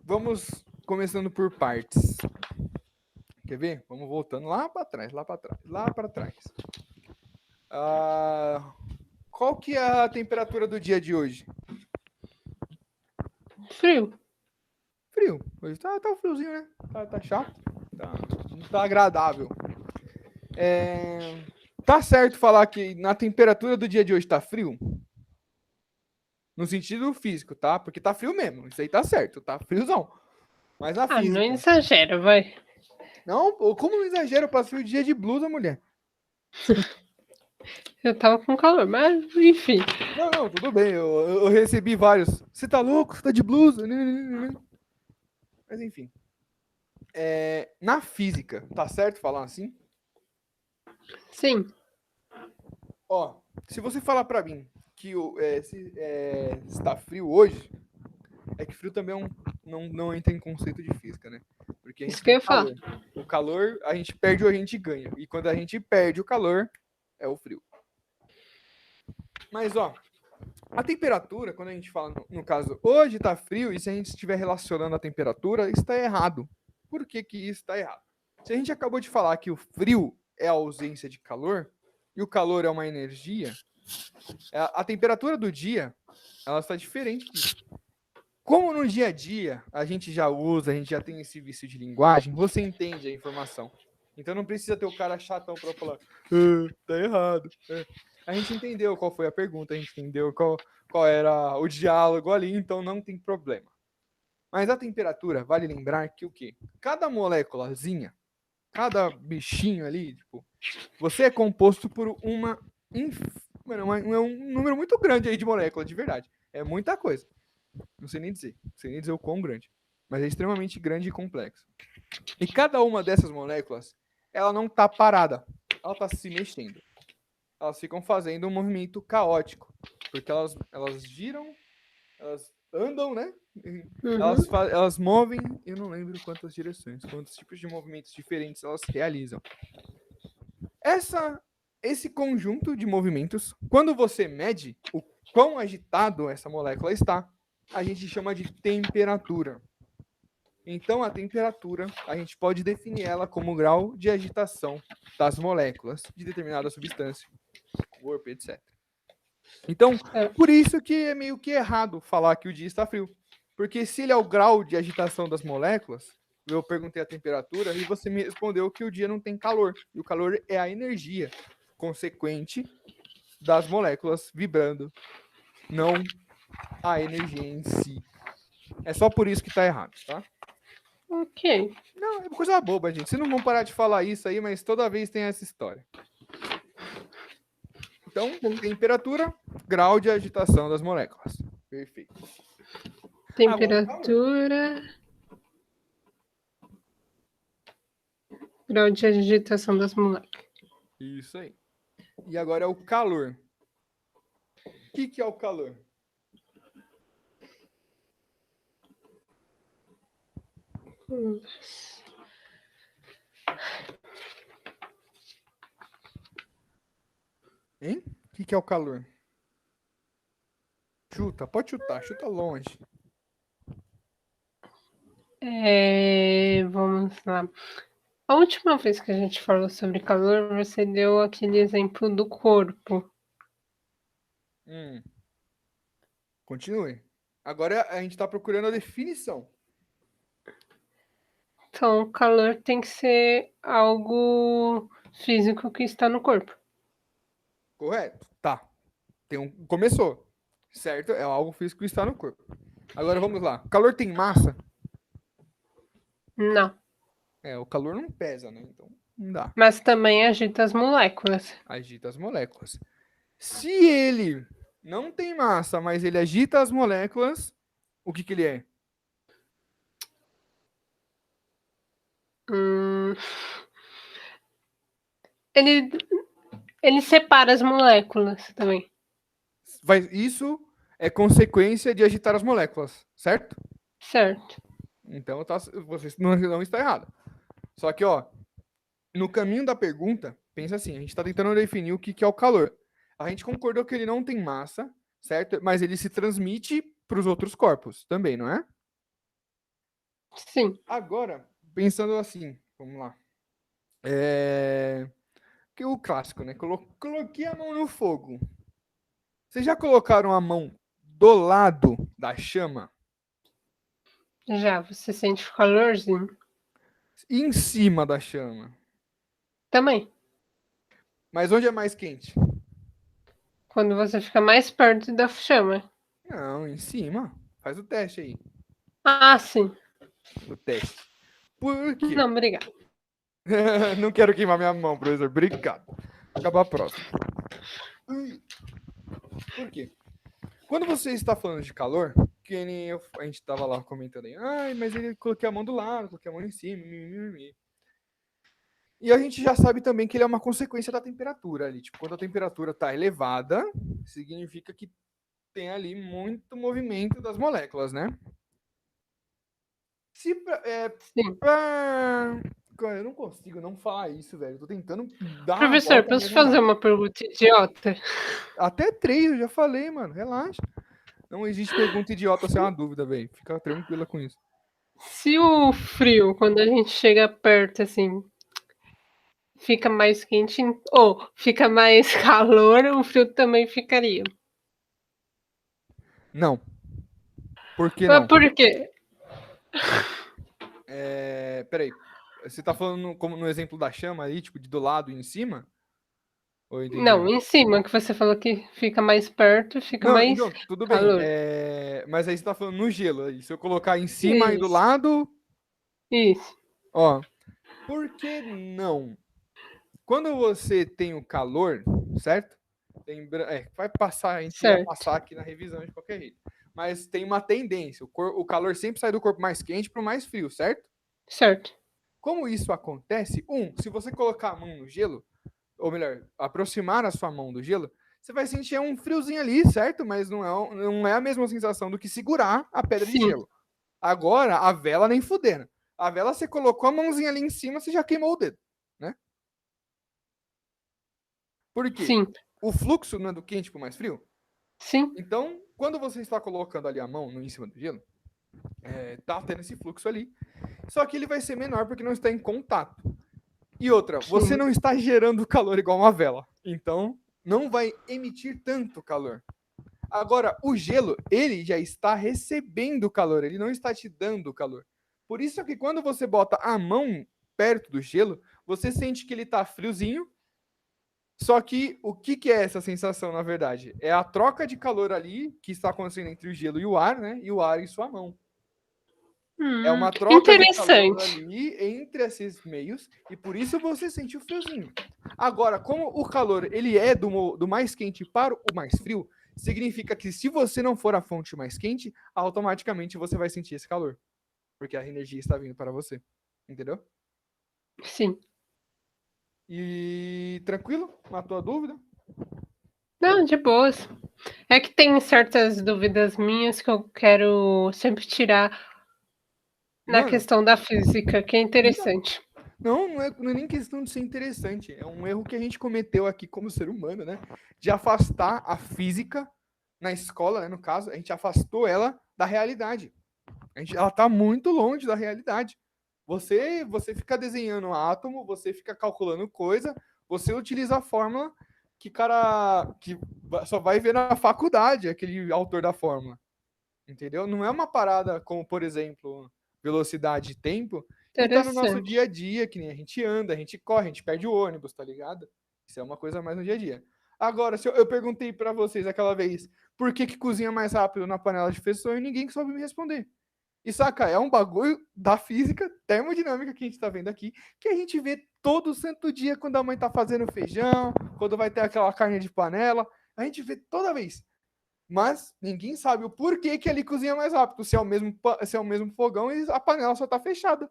Vamos começando por partes. Quer ver? Vamos voltando lá para trás. Qual que é a temperatura do dia de hoje?
Frio.
Hoje tá friozinho, né? Tá chato. Não tá agradável. Tá certo falar que na temperatura do dia de hoje tá frio? No sentido físico, tá? Porque tá frio mesmo. Isso aí tá certo, tá friozão. Mas na física.
Não exagera, vai.
Não, como não exagero? Eu passei o dia de blusa, mulher.
Eu tava com calor, mas enfim.
Não, tudo bem. Eu recebi vários. Você tá louco? Você tá de blusa? Mas enfim. Na física, tá certo falar assim?
Sim.
Ó, se você falar pra mim que se está frio hoje, é que frio também não entra em conceito de física, né? Porque a gente tem calor. O calor, a gente perde ou a gente ganha. E quando a gente perde o calor, é o frio. Mas, ó, a temperatura, quando a gente fala, no caso, hoje tá frio, e se a gente estiver relacionando a temperatura, isso tá errado. Por que isso tá errado? Se a gente acabou de falar que o frio é a ausência de calor, e o calor é uma energia, a temperatura do dia, ela está diferente disso. Como no dia a dia a gente já usa, a gente já tem esse vício de linguagem, você entende a informação. Então não precisa ter o cara chatão para falar, tá errado. A gente entendeu qual foi a pergunta, a gente entendeu qual era o diálogo ali, então não tem problema. Mas a temperatura, vale lembrar que o quê? Cada moléculazinha, cada bichinho ali, tipo, Você é composto por é um número muito grande aí de moléculas, de verdade. É muita coisa. Não sei nem dizer o quão grande. Mas é extremamente grande e complexo. E cada uma dessas moléculas, ela não está parada. Ela está se mexendo. Elas ficam fazendo um movimento caótico. Porque elas giram, elas andam, né? Elas movem, eu não lembro quantas direções, quantos tipos de movimentos diferentes elas realizam. Esse conjunto de movimentos, quando você mede o quão agitado essa molécula está, a gente chama de temperatura. Então, a temperatura, a gente pode definir ela como o grau de agitação das moléculas de determinada substância, corpo, etc. Então, por isso que é meio que errado falar que o dia está frio. Porque se ele é o grau de agitação das moléculas, eu perguntei a temperatura e você me respondeu que o dia não tem calor. E o calor é a energia consequente das moléculas vibrando, não a energia em si. É só por isso que está errado, tá?
Ok.
Não, é coisa boba, gente. Vocês não vão parar de falar isso aí, mas toda vez tem essa história. Então, temperatura, grau de agitação das moléculas. Perfeito.
Temperatura. Grau de agitação das moléculas.
Isso aí. E agora é o calor. O que é o calor? Hein? O que é o calor? Chuta, pode chutar, chuta longe.
Vamos lá. A última vez que a gente falou sobre calor, você deu aquele exemplo do corpo.
Continue. Agora a gente está procurando a definição.
Então, o calor tem que ser algo físico que está no corpo.
Correto? Tá. Começou. Certo? É algo físico que está no corpo. Agora vamos lá. O calor tem massa?
Não.
O calor não pesa, né? Então não dá.
Mas também agita as moléculas.
Agita as moléculas. Se ele não tem massa, mas ele agita as moléculas, o que ele é?
Ele separa as moléculas também.
Isso é consequência de agitar as moléculas, certo?
Certo.
Então você não está errado. Só que, ó, no caminho da pergunta, pensa assim, a gente está tentando definir o que é o calor. A gente concordou que ele não tem massa, certo? Mas ele se transmite para os outros corpos também, não é?
Sim.
Agora, pensando assim, vamos lá. Que o clássico, né? Coloquei a mão no fogo. Vocês já colocaram a mão do lado da chama?
Já, você sente o calorzinho?
Em cima da chama.
Também.
Mas onde é mais quente?
Quando você fica mais perto da chama.
Não, em cima. Faz o teste aí.
Ah, sim.
O teste. Por quê?
Não, obrigada.
Não quero queimar minha mão, professor. Obrigado. Acaba a próxima. Por quê? Quando você está falando de calor, que nem a gente estava lá comentando aí, mas ele coloquei a mão do lado, coloquei a mão em cima, E a gente já sabe também que ele é uma consequência da temperatura ali. Tipo, quando a temperatura está elevada, significa que tem ali muito movimento das moléculas, né? Sim. Eu não consigo não falar isso, velho. Eu tô tentando dar uma
Professor,
volta,
posso
mas não
fazer
dá.
uma pergunta idiota?
Até 3, eu já falei, mano. Relaxa. Não existe pergunta idiota sem uma dúvida, velho. Fica tranquila com isso.
Se o frio, quando a gente chega perto, assim, fica mais quente ou fica mais calor, o frio também ficaria.
Não. Por que
Mas
não?
por quê?
Peraí. Você tá falando como no exemplo da chama aí, tipo, de do lado e em cima? Ou eu entendi
Não,
errado?
em cima, que você falou que fica mais perto, fica
Não,
mais
então, tudo bem.
calor.
Mas aí você tá falando no gelo. Aí. Se eu colocar em cima e do
Isso,
lado,
isso.
ó. Por que não? Quando você tem o calor, certo? Vai passar, a gente vai
Certo.
passar aqui na revisão de qualquer jeito. Mas tem uma tendência, o calor sempre sai do corpo mais quente para o mais frio, certo?
Certo.
Como isso acontece? Se você colocar a mão no gelo, ou melhor, aproximar a sua mão do gelo, você vai sentir um friozinho ali, certo? Mas não é a mesma sensação do que segurar a pedra de
Sim.
gelo. Agora, a vela nem fudendo. A vela, você colocou a mãozinha ali em cima, você já queimou o dedo, né? Por quê?
Sim.
O fluxo não é do quente para o mais frio?
Sim.
Então, quando você está colocando ali a mão em cima do gelo, tá tendo esse fluxo ali. Só que ele vai ser menor porque não está em contato. E outra, você
Sim.
não está gerando calor igual uma vela. Então, não vai emitir tanto calor. Agora, o gelo, ele já está recebendo calor, ele não está te dando calor. Por isso que quando você bota a mão perto do gelo, você sente que ele está friozinho. Só que o que é essa sensação, na verdade? É a troca de calor ali que está acontecendo entre o gelo e o ar, né? E o ar em sua mão. É uma troca de calor
Interessante.
ali entre esses meios e por isso você sente o friozinho. Agora, como o calor ele é do mais quente para o mais frio, significa que se você não for a fonte mais quente, automaticamente você vai sentir esse calor, porque a energia está vindo para você. Entendeu?
Sim.
E tranquilo? Matou a dúvida?
Não, de boas. É que tem certas dúvidas minhas que eu quero sempre tirar na
Mano,
questão da física, que é interessante.
não é nem questão de ser interessante. É um erro que a gente cometeu aqui como ser humano, né? De afastar a física na escola, né? No caso, a gente afastou ela da realidade. Ela tá muito longe da realidade. Você fica desenhando átomo, você fica calculando coisa, você utiliza a fórmula que cara que só vai ver na faculdade, aquele autor da fórmula. Entendeu? Não é uma parada como, por exemplo, velocidade e tempo, que tá no nosso
Interessante.
dia a dia, que nem a gente anda, a gente corre, a gente perde o ônibus, tá ligado? Isso é uma coisa mais no dia a dia. Agora, se eu perguntei para vocês aquela vez por que cozinha mais rápido na panela de pressão e ninguém soube me responder. E saca, é um bagulho da física termodinâmica que a gente tá vendo aqui, que a gente vê todo santo dia quando a mãe tá fazendo feijão, quando vai ter aquela carne de panela, a gente vê toda vez. Mas ninguém sabe o porquê que ele cozinha mais rápido, se é o mesmo fogão e a panela só tá fechada.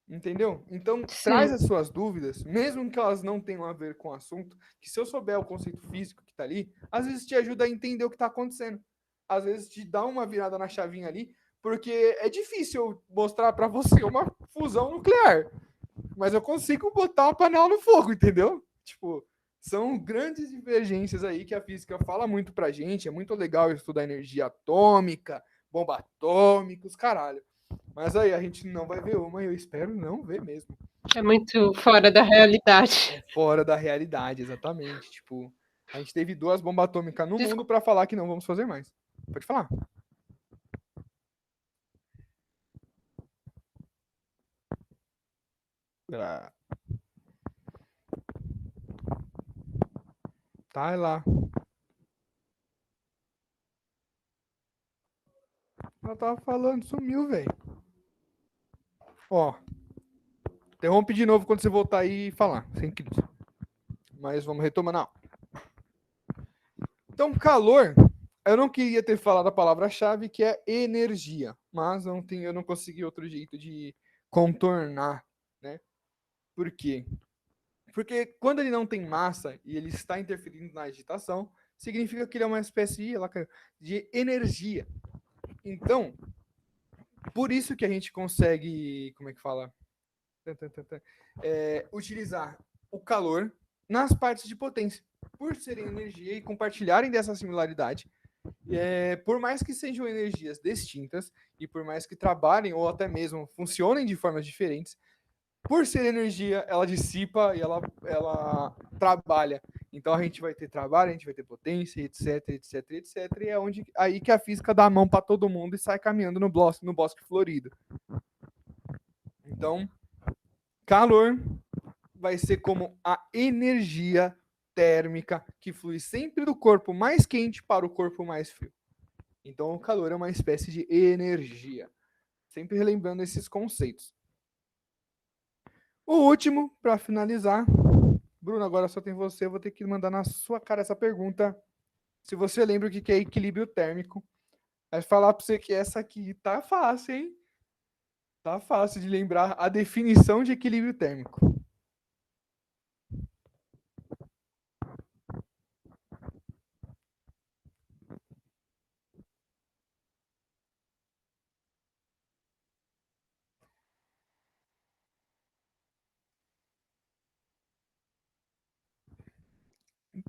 Entendeu? Então, traz
Sim.
as suas dúvidas, mesmo que elas não tenham a ver com o assunto, que se eu souber o conceito físico que tá ali, às vezes te ajuda a entender o que tá acontecendo. Às vezes te dá uma virada na chavinha ali, porque é difícil mostrar para você uma fusão nuclear, mas eu consigo botar uma panela no fogo, entendeu? Tipo, são grandes divergências aí que a física fala muito pra gente. É muito legal estudar energia atômica, bomba atômica, os caralho. Mas aí a gente não vai ver uma e eu espero não ver mesmo.
É muito fora da realidade.
É fora da realidade, exatamente. Tipo, a gente teve 2 bombas atômicas no mundo
Desculpa.
para falar que não vamos fazer mais. Pode falar. Ah, tá lá. Ela tava falando, sumiu, velho. Ó, interrompe de novo quando você voltar aí e falar, sem crise. Mas vamos retomar na. Então, calor, eu não queria ter falado a palavra-chave que é energia, mas eu não consegui outro jeito de contornar, né? Por quê? Porque quando ele não tem massa e ele está interferindo na agitação, significa que ele é uma espécie de energia. Então, por isso que a gente consegue, como é que fala? Utilizar o calor nas partes de potência. Por serem energia e compartilharem dessa similaridade, por mais que sejam energias distintas e por mais que trabalhem ou até mesmo funcionem de formas diferentes, por ser energia, ela dissipa e ela trabalha. Então a gente vai ter trabalho, a gente vai ter potência, etc, etc, etc. E é aí que a física dá a mão para todo mundo e sai caminhando no bosque florido. Então, calor vai ser como a energia térmica que flui sempre do corpo mais quente para o corpo mais frio. Então, o calor é uma espécie de energia. Sempre relembrando esses conceitos. O último, para finalizar, Bruno, agora só tem você, eu vou ter que mandar na sua cara essa pergunta. Se você lembra o que é equilíbrio térmico, vai falar para você que essa aqui tá fácil, hein? Tá fácil de lembrar a definição de equilíbrio térmico.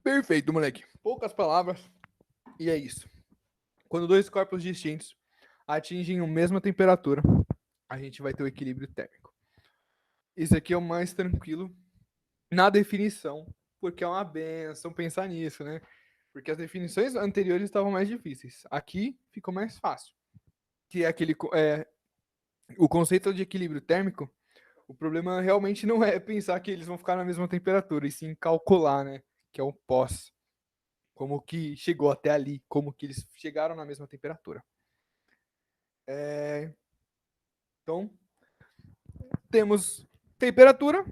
Perfeito, moleque. Poucas palavras e é isso. Quando dois corpos distintos atingem a mesma temperatura, a gente vai ter o equilíbrio térmico. Isso aqui é o mais tranquilo na definição, porque é uma benção pensar nisso, né? Porque as definições anteriores estavam mais difíceis. Aqui ficou mais fácil. Que é aquele o conceito de equilíbrio térmico. O problema realmente não é pensar que eles vão ficar na mesma temperatura, e sim calcular, né? Que é o pós. Como que chegou até ali, como que eles chegaram na mesma temperatura. Então, temos temperatura,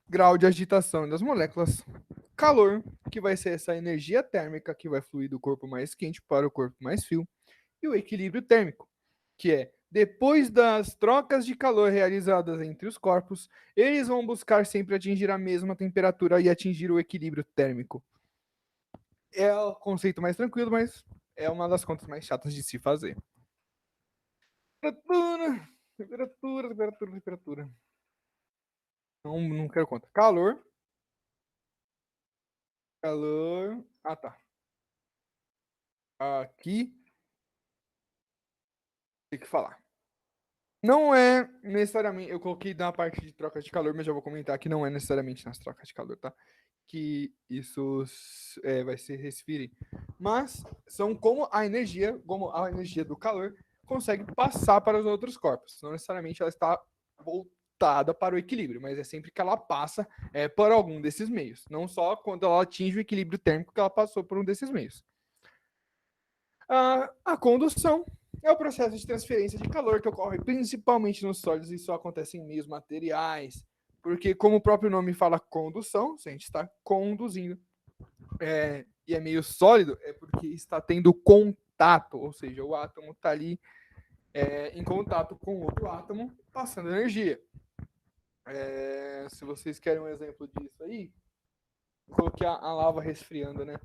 grau de agitação das moléculas, calor, que vai ser essa energia térmica que vai fluir do corpo mais quente para o corpo mais frio, e o equilíbrio térmico, que é depois das trocas de calor realizadas entre os corpos, eles vão buscar sempre atingir a mesma temperatura e atingir o equilíbrio térmico. É o conceito mais tranquilo, mas é uma das contas mais chatas de se fazer. Temperatura. Não quero conta. Calor. Ah, tá. Aqui tem que falar. Não é necessariamente. Eu coloquei na parte de troca de calor, mas já vou comentar que não é necessariamente nas trocas de calor, tá? Que isso vai se referir. Mas são como a energia do calor consegue passar para os outros corpos. Não necessariamente ela está voltada para o equilíbrio, mas é sempre que ela passa por algum desses meios. Não só quando ela atinge o equilíbrio térmico que ela passou por um desses meios. A condução é o processo de transferência de calor que ocorre principalmente nos sólidos e só acontece em meios materiais, porque como o próprio nome fala condução, se a gente está conduzindo e é meio sólido, é porque está tendo contato, ou seja, o átomo está ali em contato com outro átomo, passando energia. Se vocês querem um exemplo disso aí, eu coloquei a lava resfriando, né?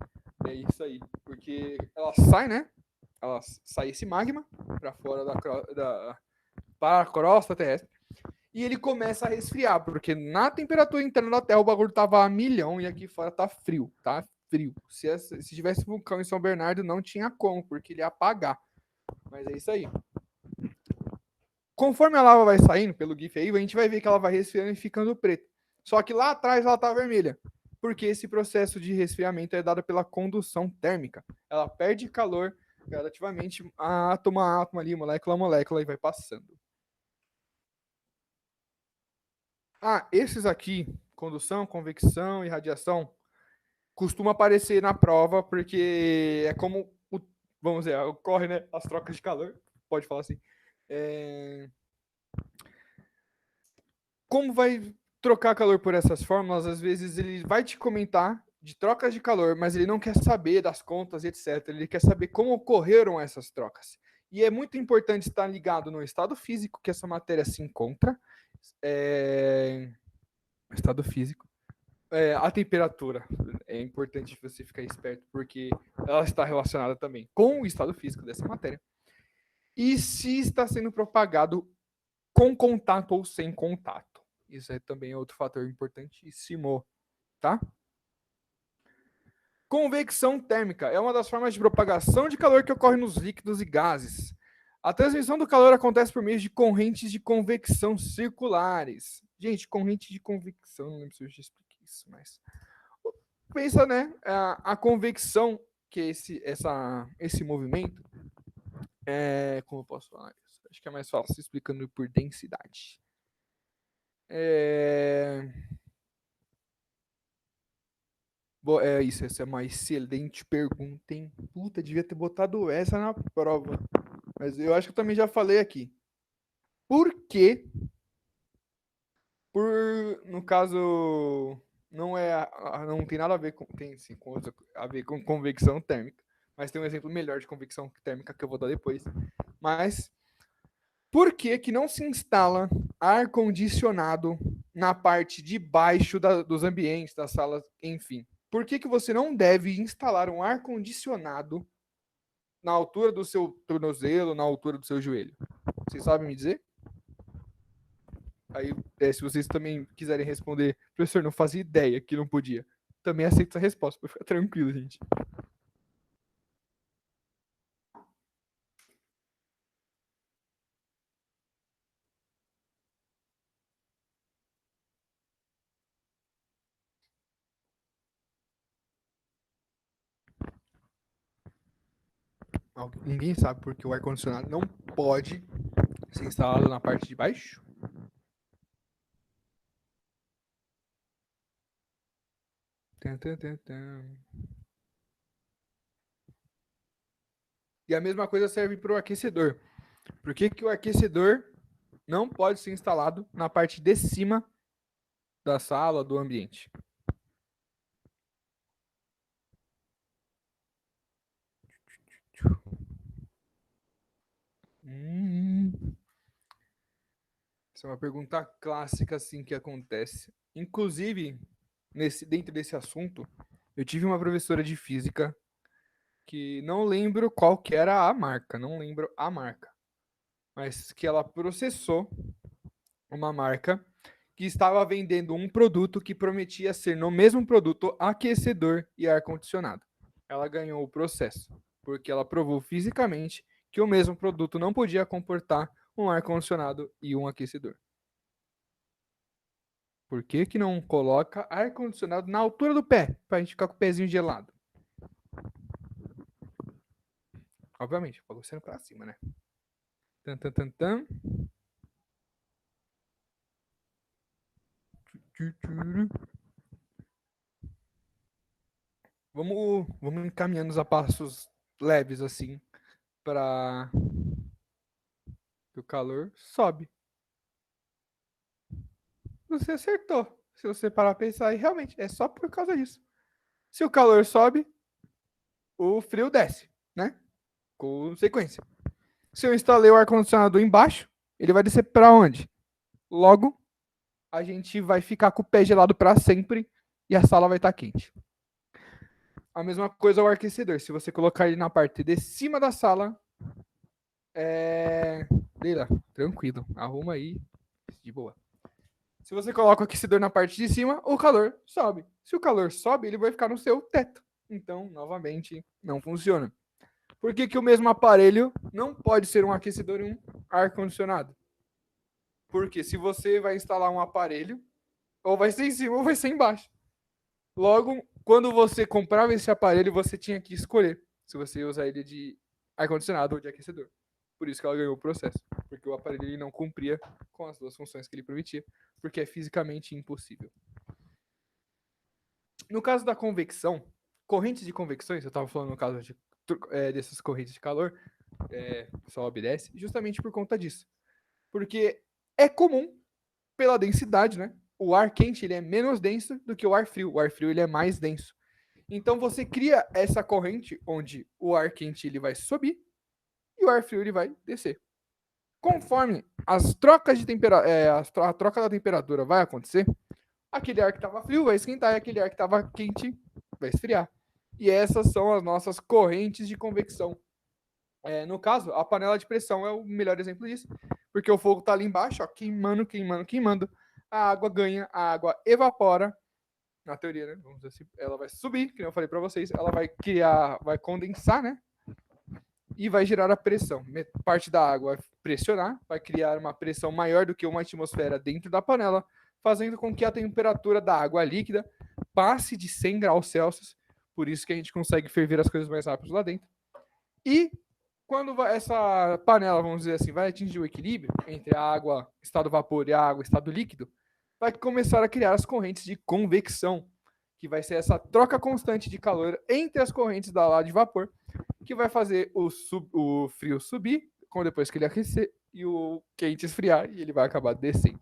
É isso aí, porque ela sai, né? Ela sai esse magma para fora para a crosta terrestre e ele começa a resfriar, porque na temperatura interna da Terra o bagulho tava a 1.000.000 e aqui fora tá frio, tá frio. Se tivesse vulcão em São Bernardo não tinha como, porque ele ia apagar. Mas é isso aí. Conforme a lava vai saindo pelo GIF aí, a gente vai ver que ela vai resfriando e ficando preta. Só que lá atrás ela tá vermelha, porque esse processo de resfriamento é dado pela condução térmica. Ela perde calor gradativamente, átomo a átomo ali, molécula a molécula, e vai passando. Esses aqui, condução, convecção e radiação, costuma aparecer na prova, porque é como, vamos dizer, ocorre, né, as trocas de calor, pode falar assim. Como vai trocar calor por essas fórmulas, às vezes ele vai te comentar de trocas de calor, mas ele não quer saber das contas, etc. Ele quer saber como ocorreram essas trocas. E é muito importante estar ligado no estado físico que essa matéria se encontra, estado físico, a temperatura. É importante você ficar esperto, porque ela está relacionada também com o estado físico dessa matéria. E se está sendo propagado com contato ou sem contato. Isso é também outro fator importantíssimo, tá? Convecção térmica é uma das formas de propagação de calor que ocorre nos líquidos e gases. A transmissão do calor acontece por meio de correntes de convecção circulares. Gente, corrente de convecção, não lembro se eu já expliquei isso, mas pensa, né? A convecção, que é esse movimento, como eu posso falar isso? Acho que é mais fácil explicando por densidade. Isso, essa é uma excelente pergunta, hein? Puta, devia ter botado essa na prova. Mas eu acho que eu também já falei aqui. Por que No caso, não tem nada a ver tem sim, a ver com convecção térmica, mas tem um exemplo melhor de convecção térmica que eu vou dar depois. Mas por que que não se instala ar condicionado na parte de baixo dos ambientes, das salas, enfim? Por que que você não deve instalar um ar condicionado na altura do seu tornozelo, na altura do seu joelho? Vocês sabem me dizer? Aí, se vocês também quiserem responder, professor, não fazia ideia que não podia. Também aceito essa resposta, para ficar tranquilo, gente. Ninguém sabe porque o ar-condicionado não pode ser instalado na parte de baixo? E a mesma coisa serve para o aquecedor. Por que que o aquecedor não pode ser instalado na parte de cima da sala, do ambiente? Essa é uma pergunta clássica assim que acontece. Inclusive, dentro desse assunto, eu tive uma professora de física que não lembro qual que era a marca, não lembro a marca, mas que ela processou uma marca que estava vendendo um produto que prometia ser no mesmo produto aquecedor e ar-condicionado. Ela ganhou o processo, porque ela provou fisicamente que o mesmo produto não podia comportar um ar-condicionado e um aquecedor. Por que que não coloca ar-condicionado na altura do pé, pra gente ficar com o pezinho gelado? Obviamente, você pra cima, né? Tan, tan, tan, tan. Vamos encaminhando a passos leves, assim, para que o calor sobe. Você acertou. Se você parar pra pensar, e realmente, é só por causa disso. Se o calor sobe, o frio desce, né? Consequência. Se eu instalei o ar-condicionado embaixo, ele vai descer para onde? Logo, a gente vai ficar com o pé gelado para sempre e a sala vai estar quente. A mesma coisa o aquecedor. Se você colocar ele na parte de cima da sala, Leila, tranquilo, arruma aí, de boa. Se você coloca o aquecedor na parte de cima, o calor sobe. Se o calor sobe, ele vai ficar no seu teto. Então, novamente, não funciona. Por que que o mesmo aparelho não pode ser um aquecedor e um ar-condicionado? Porque se você vai instalar um aparelho, ou vai ser em cima ou vai ser embaixo. Logo, quando você comprava esse aparelho, você tinha que escolher se você ia usar ele de ar-condicionado ou de aquecedor. Por isso que ela ganhou o processo. Porque o aparelho ele não cumpria com as duas funções que ele prometia, porque é fisicamente impossível. No caso da convecção, correntes de convecções, eu estava falando no caso dessas correntes de calor, só obedece, justamente por conta disso. Porque é comum, pela densidade, né? O ar quente ele é menos denso do que o ar frio. O ar frio ele é mais denso. Então você cria essa corrente onde o ar quente ele vai subir e o ar frio ele vai descer. Conforme as trocas de temperatura, a troca da temperatura vai acontecer, aquele ar que estava frio vai esquentar e aquele ar que estava quente vai esfriar. E essas são as nossas correntes de convecção. No caso, a panela de pressão é o melhor exemplo disso, porque o fogo está ali embaixo, ó, queimando, queimando, queimando. A água ganha, a água evapora, na teoria, né? Vamos dizer assim, ela vai subir, que eu falei para vocês, ela vai criar, vai condensar, né? E vai gerar a pressão. Parte da água vai pressionar, vai criar uma pressão maior do que uma atmosfera dentro da panela, fazendo com que a temperatura da água líquida passe de 100 graus Celsius, por isso que a gente consegue ferver as coisas mais rápido lá dentro. E quando essa panela, vamos dizer assim, vai atingir o equilíbrio entre a água estado vapor e a água estado líquido, vai começar a criar as correntes de convecção, que vai ser essa troca constante de calor entre as correntes da lá de vapor, que vai fazer o frio subir, depois que ele aquecer, e o quente esfriar, e ele vai acabar descendo.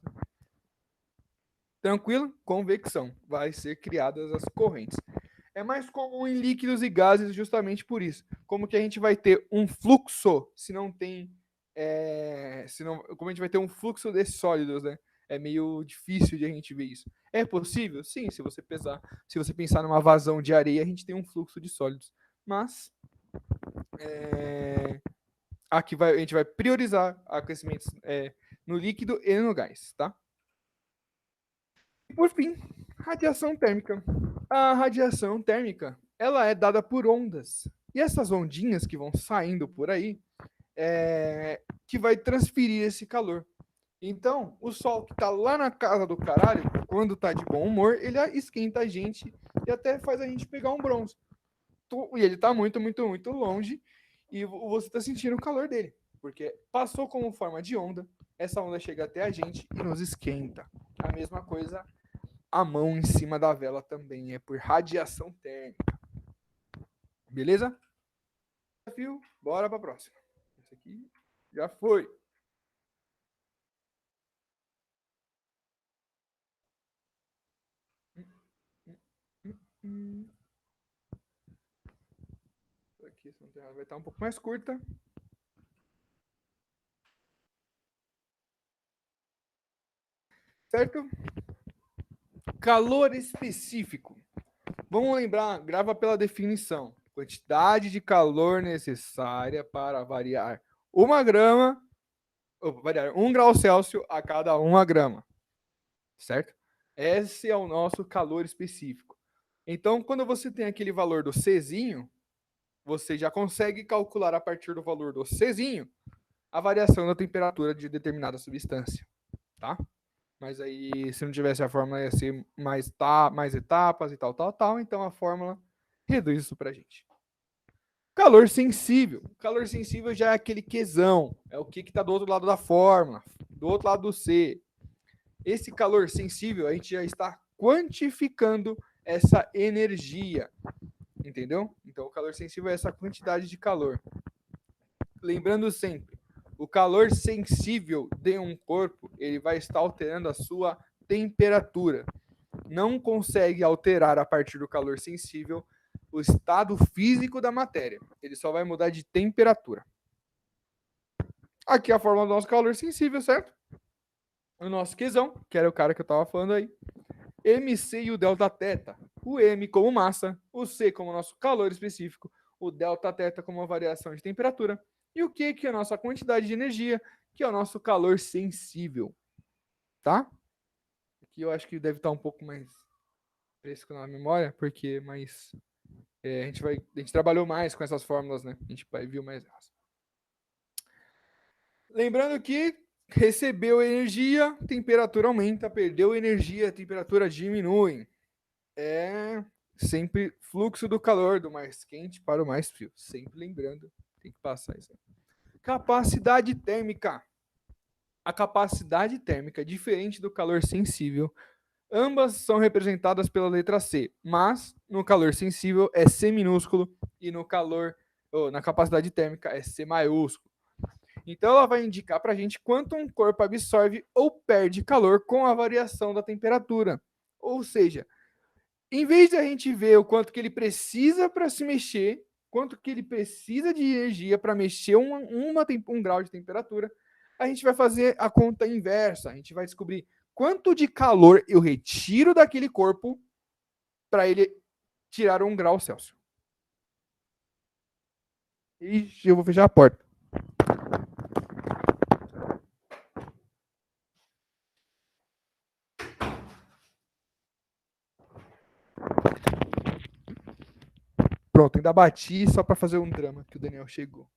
Tranquilo? Convecção. Vai ser criadas as correntes. É mais comum em líquidos e gases justamente por isso. Como que a gente vai ter um fluxo se não tem... como a gente vai ter um fluxo de sólidos, né? É meio difícil de a gente ver isso. É possível? Sim, se você pensar numa vazão de areia, a gente tem um fluxo de sólidos. Mas aqui a gente vai priorizar aquecimentos no líquido e no gás, tá? Por fim, radiação térmica. A radiação térmica, ela é dada por ondas. E essas ondinhas que vão saindo por aí, que vai transferir esse calor. Então, o sol que tá lá na casa do caralho, quando tá de bom humor, ele esquenta a gente e até faz a gente pegar um bronze. E ele tá muito, muito, muito longe e você tá sentindo o calor dele, porque passou como forma de onda, essa onda chega até a gente e nos esquenta. A mesma coisa, a mão em cima da vela também é por radiação térmica. Beleza? Desafio, bora pra próxima. Esse aqui já foi. Aqui vai estar um pouco mais curta. Certo? Calor específico. Vamos lembrar, grava pela definição. Quantidade de calor necessária para variar 1 grama, variar 1 grau Celsius a cada 1 grama. Certo? Esse é o nosso calor específico. Então, quando você tem aquele valor do Czinho, você já consegue calcular a partir do valor do Czinho a variação da temperatura de determinada substância, tá? Mas aí, se não tivesse a fórmula, ia ser mais etapas e tal. Então, a fórmula reduz isso pra gente. Calor sensível. Calor sensível já é aquele Qzão. É o que está do outro lado da fórmula, do outro lado do C. Esse calor sensível, a gente já está quantificando essa energia. Entendeu? Então, o calor sensível é essa quantidade de calor. Lembrando sempre, o calor sensível de um corpo, ele vai estar alterando a sua temperatura. Não consegue alterar a partir do calor sensível o estado físico da matéria. Ele só vai mudar de temperatura. Aqui é a fórmula do nosso calor sensível, certo? O nosso Qzão, que era o cara que eu estava falando aí. MC e o delta teta. O M como massa, o C como nosso calor específico, o delta teta como uma variação de temperatura. E o Q que é a nossa quantidade de energia, que é o nosso calor sensível. Tá? Aqui eu acho que deve estar um pouco mais fresco na memória, porque a gente trabalhou mais com essas fórmulas, né? A gente viu mais elas. Lembrando que recebeu energia, temperatura aumenta, perdeu energia, temperatura diminui. É sempre fluxo do calor do mais quente para o mais frio. Sempre lembrando, tem que passar isso. Capacidade térmica. A capacidade térmica é diferente do calor sensível. Ambas são representadas pela letra C, mas no calor sensível é C minúsculo e na capacidade térmica é C maiúsculo. Então ela vai indicar para a gente quanto um corpo absorve ou perde calor com a variação da temperatura. Ou seja, em vez de a gente ver o quanto que ele precisa para se mexer, quanto que ele precisa de energia para mexer um grau de temperatura, a gente vai fazer a conta inversa. A gente vai descobrir quanto de calor eu retiro daquele corpo para ele tirar 1 grau Celsius. Ixi, eu vou fechar a porta. Pronto, ainda bati só para fazer um drama que o Daniel chegou.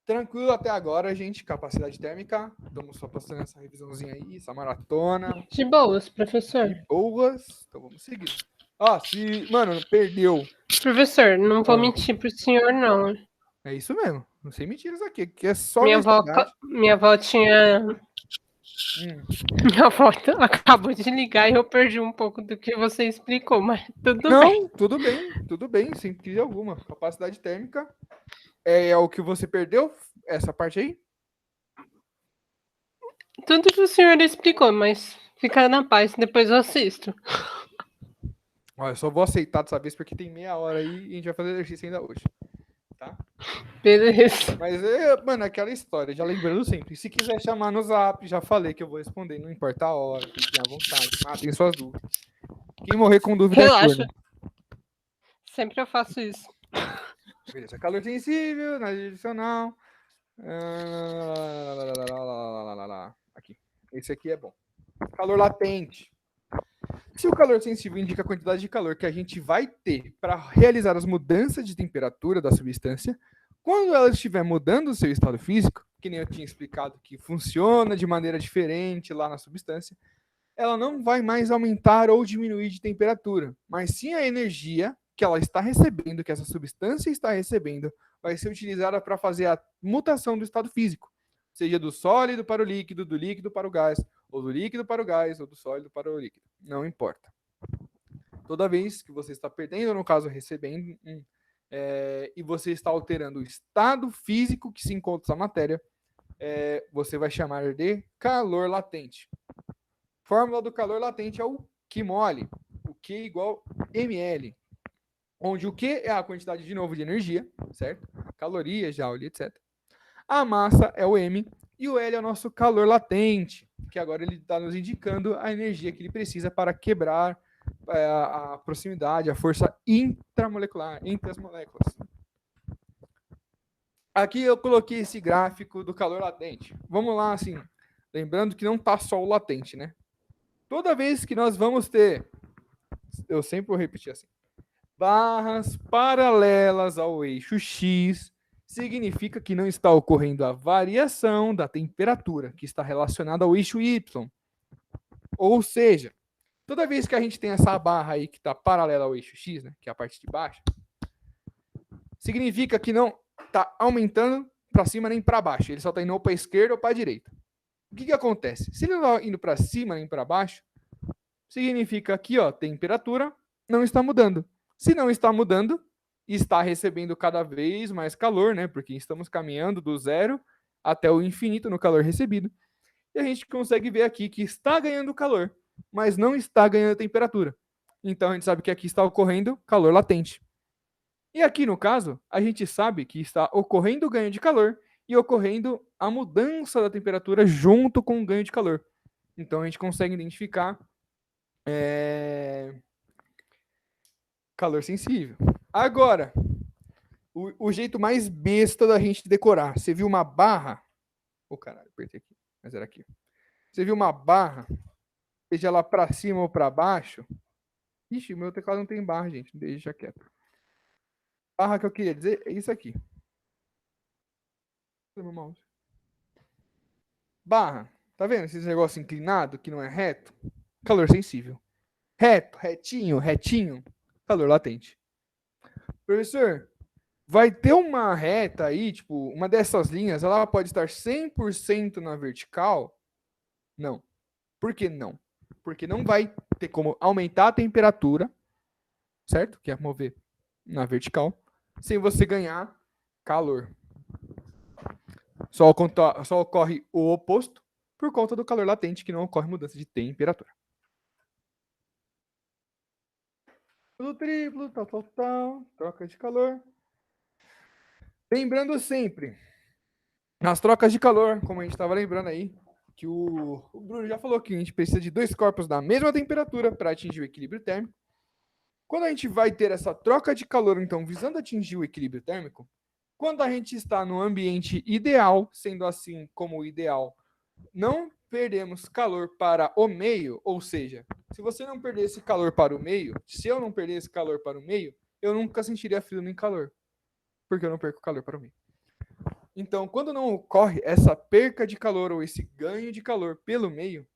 Tranquilo até agora, gente. Capacidade térmica. Estamos só passando essa revisãozinha aí, essa maratona.
De boas, professor.
De boas. Então vamos seguir. Mano, perdeu.
Professor, não vou mentir pro senhor, não.
É isso mesmo. Não sei mentiras aqui, que é só
minha avó tinha... Minha avó acabou de ligar e eu perdi um pouco do que você explicou, mas tudo bem.
Não, tudo bem, sem crise alguma. Capacidade térmica é o que você perdeu, essa parte aí?
Tudo que o senhor explicou, mas fica na paz, depois eu assisto.
Olha, eu só vou aceitar dessa vez porque tem meia hora aí e a gente vai fazer exercício ainda hoje. Tá?
Beleza.
Mas, mano, aquela história, já lembrando sempre. Se quiser chamar no zap, já falei que eu vou responder, não importa a hora, fiquem à vontade, matem suas dúvidas. Quem morrer com dúvida é
Relaxa.
corno.
Sempre eu faço isso.
Beleza, calor sensível, na adicional. Aqui. Esse aqui é bom. Calor latente. Se o calor sensível indica a quantidade de calor que a gente vai ter para realizar as mudanças de temperatura da substância, quando ela estiver mudando o seu estado físico, que nem eu tinha explicado que funciona de maneira diferente lá na substância, ela não vai mais aumentar ou diminuir de temperatura, mas sim a energia que ela está recebendo, que essa substância está recebendo, vai ser utilizada para fazer a mutação do estado físico, seja do sólido para o líquido, do líquido para o gás, ou do líquido para o gás, ou do sólido para o líquido. Não importa. Toda vez que você está perdendo, no caso recebendo, e você está alterando o estado físico que se encontra essa matéria, você vai chamar de calor latente. Fórmula do calor latente é o Q mole, o Q igual ml, onde o Q é a quantidade de novo de energia, certo? Caloria, joule, etc. A massa é o M e o L é o nosso calor latente, que agora ele está nos indicando a energia que ele precisa para quebrar a proximidade, a força intramolecular, entre as moléculas. Aqui eu coloquei esse gráfico do calor latente. Vamos lá, assim, lembrando que não está só o latente, né? Toda vez que nós vamos ter, eu sempre vou repetir assim, barras paralelas ao eixo X, significa que não está ocorrendo a variação da temperatura, que está relacionada ao eixo Y. Ou seja, toda vez que a gente tem essa barra aí que está paralela ao eixo X, né, que é a parte de baixo, significa que não está aumentando para cima nem para baixo, ele só está indo ou para a esquerda ou para a direita. O que acontece? Se ele não está indo para cima nem para baixo, significa que a temperatura não está mudando. Se não está mudando, está recebendo cada vez mais calor, né? Porque estamos caminhando do zero até o infinito no calor recebido. E a gente consegue ver aqui que está ganhando calor, mas não está ganhando temperatura. Então a gente sabe que aqui está ocorrendo calor latente. E aqui no caso, a gente sabe que está ocorrendo o ganho de calor e ocorrendo a mudança da temperatura junto com o ganho de calor. Então a gente consegue identificar calor sensível. Agora, o jeito mais besta da gente decorar. Você viu uma barra? Caralho, apertei aqui. Mas era aqui. Você viu uma barra? Seja ela para cima ou para baixo? Ixi, meu teclado não tem barra, gente. Deixa quieto. Barra que eu queria dizer é isso aqui. Meu mouse. Barra. Tá vendo esses negócios inclinado que não é reto? Calor sensível. Reto, retinho, retinho. Calor latente. Professor, vai ter uma reta aí, tipo, uma dessas linhas, ela pode estar 100% na vertical? Não. Por que não? Porque não vai ter como aumentar a temperatura, certo? Que é mover na vertical, sem você ganhar calor. Só ocorre o oposto por conta do calor latente, que não ocorre mudança de temperatura. Tudo triplo, tal, troca de calor. Lembrando sempre, nas trocas de calor, como a gente estava lembrando aí, que o Bruno já falou que a gente precisa de dois corpos da mesma temperatura para atingir o equilíbrio térmico. Quando a gente vai ter essa troca de calor, então, visando atingir o equilíbrio térmico, quando a gente está no ambiente ideal, sendo assim como o ideal, não perdemos calor para o meio, ou seja, se você não perder esse calor para o meio, se eu não perder esse calor para o meio, eu nunca sentiria frio nem calor, porque eu não perco calor para o meio. Então, quando não ocorre essa perca de calor ou esse ganho de calor pelo meio,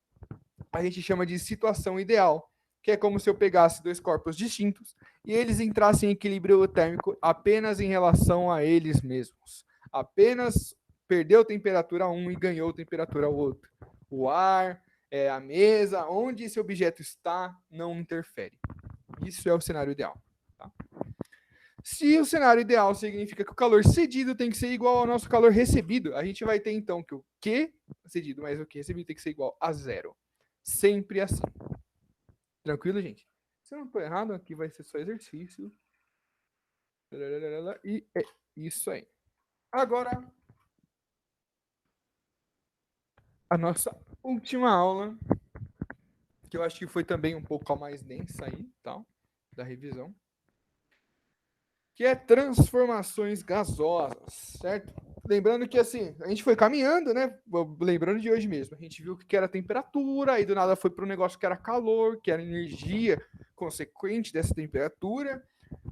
a gente chama de situação ideal, que é como se eu pegasse dois corpos distintos e eles entrassem em equilíbrio térmico apenas em relação a eles mesmos. Apenas perdeu temperatura um e ganhou temperatura outro. O ar, a mesa, onde esse objeto está, não interfere. Isso é o cenário ideal. Tá? Se o cenário ideal significa que o calor cedido tem que ser igual ao nosso calor recebido, a gente vai ter então que o Q cedido mais o Q recebido tem que ser igual a zero. Sempre assim. Tranquilo, gente? Se eu não estou errado, aqui vai ser só exercício. E é isso aí. Agora, a nossa última aula, que eu acho que foi também um pouco a mais densa aí, tal, da revisão, que é transformações gasosas, certo? Lembrando que, assim, a gente foi caminhando, né? Lembrando de hoje mesmo, a gente viu que era temperatura, aí do nada foi para um negócio que era calor, que era energia consequente dessa temperatura.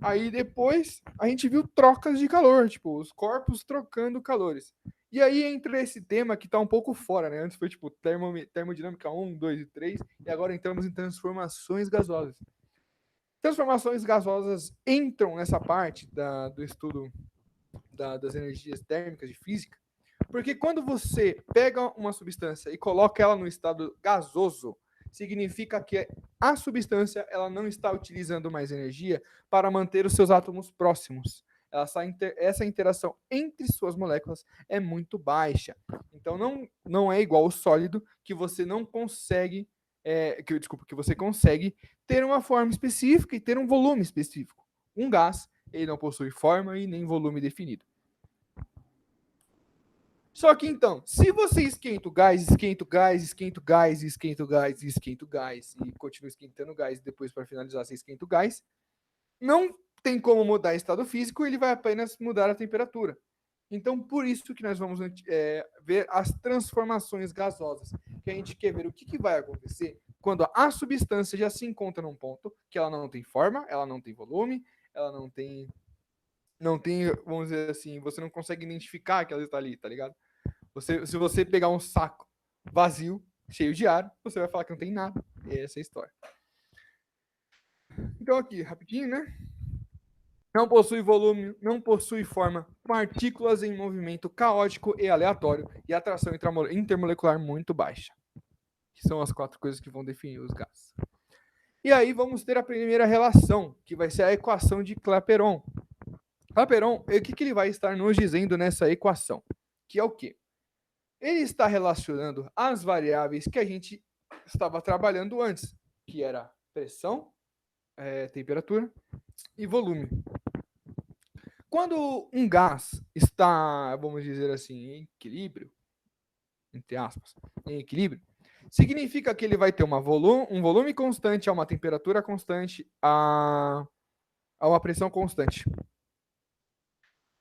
Aí depois a gente viu trocas de calor, tipo, os corpos trocando calores. E aí entra esse tema que tá um pouco fora, né? Antes foi tipo termodinâmica 1, 2 e 3, e agora entramos em transformações gasosas. Transformações gasosas entram nessa parte do estudo das energias térmicas de física, porque quando você pega uma substância e coloca ela no estado gasoso, significa que a substância ela não está utilizando mais energia para manter os seus átomos próximos. Essa interação entre suas moléculas é muito baixa. Então não é igual ao sólido, que você não consegue, que você consegue ter uma forma específica e ter um volume específico. Um gás, ele não possui forma e nem volume definido. Só que então, se você esquenta o gás, esquenta o gás, esquenta o gás, esquenta o gás, esquenta o gás, e continua esquentando o gás, e depois para finalizar você esquenta o gás, não tem como mudar o estado físico, ele vai apenas mudar a temperatura. Então, por isso que nós vamos ver as transformações gasosas, que a gente quer ver o que vai acontecer quando a substância já se encontra num ponto que ela não tem forma, ela não tem volume, ela não tem, vamos dizer assim, você não consegue identificar que ela está ali, tá ligado? Se você pegar um saco vazio, cheio de ar, você vai falar que não tem nada. E essa é a história. Então aqui, rapidinho, né? Não possui volume, não possui forma, partículas em movimento caótico e aleatório e atração intermolecular muito baixa. Que são as 4 coisas que vão definir os gases. E aí vamos ter a primeira relação, que vai ser a equação de Clapeyron. Clapeyron, o que ele vai estar nos dizendo nessa equação? Que é o quê? Ele está relacionando as variáveis que a gente estava trabalhando antes, que era pressão, temperatura e volume. Quando um gás está, vamos dizer assim, em equilíbrio, entre aspas, em equilíbrio, significa que ele vai ter um volume constante, a uma temperatura constante, a uma pressão constante.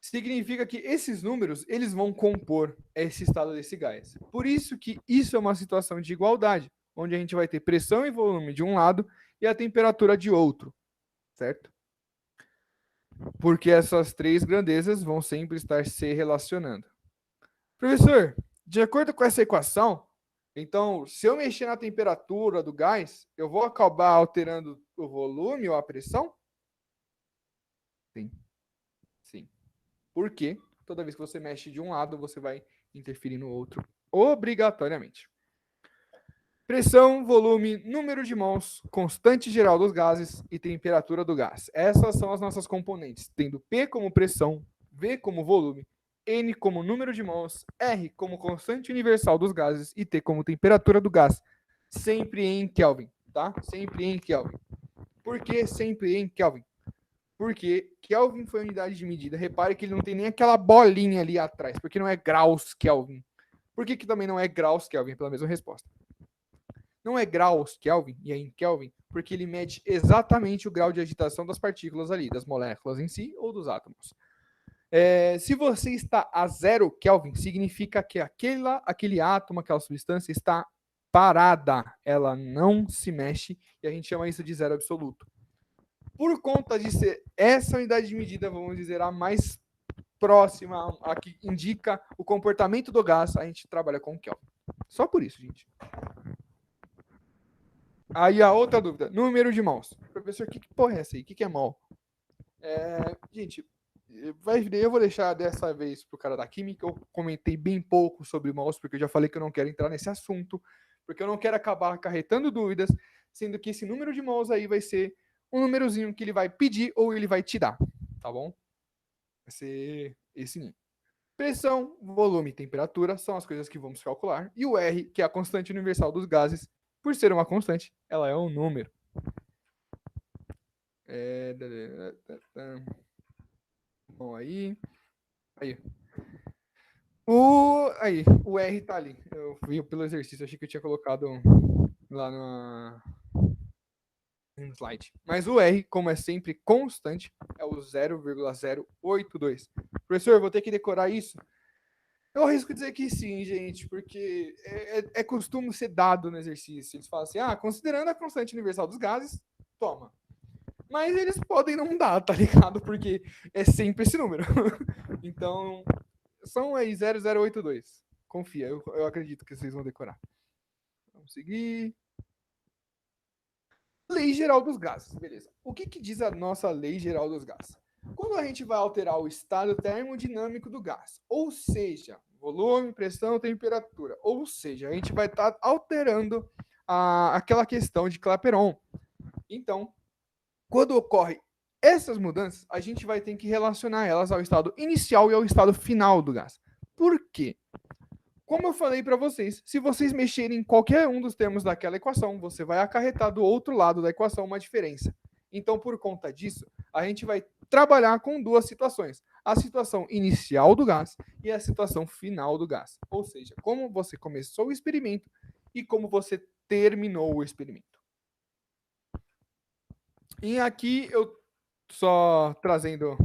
Significa que esses números eles vão compor esse estado desse gás. Por isso que isso é uma situação de igualdade, onde a gente vai ter pressão e volume de um lado e a temperatura de outro, certo? Porque essas 3 grandezas vão sempre estar se relacionando. Professor, de acordo com essa equação, então, se eu mexer na temperatura do gás, eu vou acabar alterando o volume ou a pressão? Sim. Sim. Por quê? Toda vez que você mexe de um lado, você vai interferir no outro, obrigatoriamente. Pressão, volume, número de mols, constante geral dos gases e temperatura do gás. Essas são as nossas componentes, tendo P como pressão, V como volume, N como número de mols, R como constante universal dos gases e T como temperatura do gás. Sempre em Kelvin, tá? Sempre em Kelvin. Por que sempre em Kelvin? Porque Kelvin foi a unidade de medida. Repare que ele não tem nem aquela bolinha ali atrás, porque não é graus Kelvin. Por que também não é graus Kelvin? Pela mesma resposta. Não é graus Kelvin e é em Kelvin, porque ele mede exatamente o grau de agitação das partículas ali, das moléculas em si ou dos átomos. Se você está a 0 Kelvin, significa que aquele átomo, aquela substância está parada, ela não se mexe, e a gente chama isso de zero absoluto. Por conta de ser essa unidade de medida, vamos dizer, a mais próxima, a que indica o comportamento do gás, a gente trabalha com Kelvin. Só por isso, gente. Aí a outra dúvida, número de mols. Professor, que porra é essa aí? O que é mol? Gente, eu vou deixar dessa vez pro cara da química. Eu comentei bem pouco sobre mols, porque eu já falei que eu não quero entrar nesse assunto, porque eu não quero acabar acarretando dúvidas, sendo que esse número de mols aí vai ser um númerozinho que ele vai pedir ou ele vai te dar, tá bom? Vai ser esse nível. Pressão, volume e temperatura são as coisas que vamos calcular. E o R, que é a constante universal dos gases, por ser uma constante, ela é um número. Bom, aí. O R tá ali. Eu vi pelo exercício, achei que eu tinha colocado lá no slide. Mas o R, como é sempre constante, é o 0,082. Professor, eu vou ter que decorar isso? Eu arrisco dizer que sim, gente, porque é costume ser dado no exercício. Eles falam assim, considerando a constante universal dos gases, toma. Mas eles podem não dar, tá ligado? Porque é sempre esse número. Então, são aí 0082. Confia, eu acredito que vocês vão decorar. Vamos seguir. Lei geral dos gases, beleza. O que diz a nossa lei geral dos gases? Quando a gente vai alterar o estado termodinâmico do gás, ou seja, volume, pressão, temperatura, ou seja, a gente vai estar alterando aquela questão de Clapeyron. Então, quando ocorre essas mudanças, a gente vai ter que relacionar elas ao estado inicial e ao estado final do gás. Por quê? Como eu falei para vocês, se vocês mexerem em qualquer um dos termos daquela equação, você vai acarretar do outro lado da equação uma diferença. Então, por conta disso, a gente vai trabalhar com duas situações: a situação inicial do gás e a situação final do gás. Ou seja, como você começou o experimento e como você terminou o experimento. E aqui eu só trazendo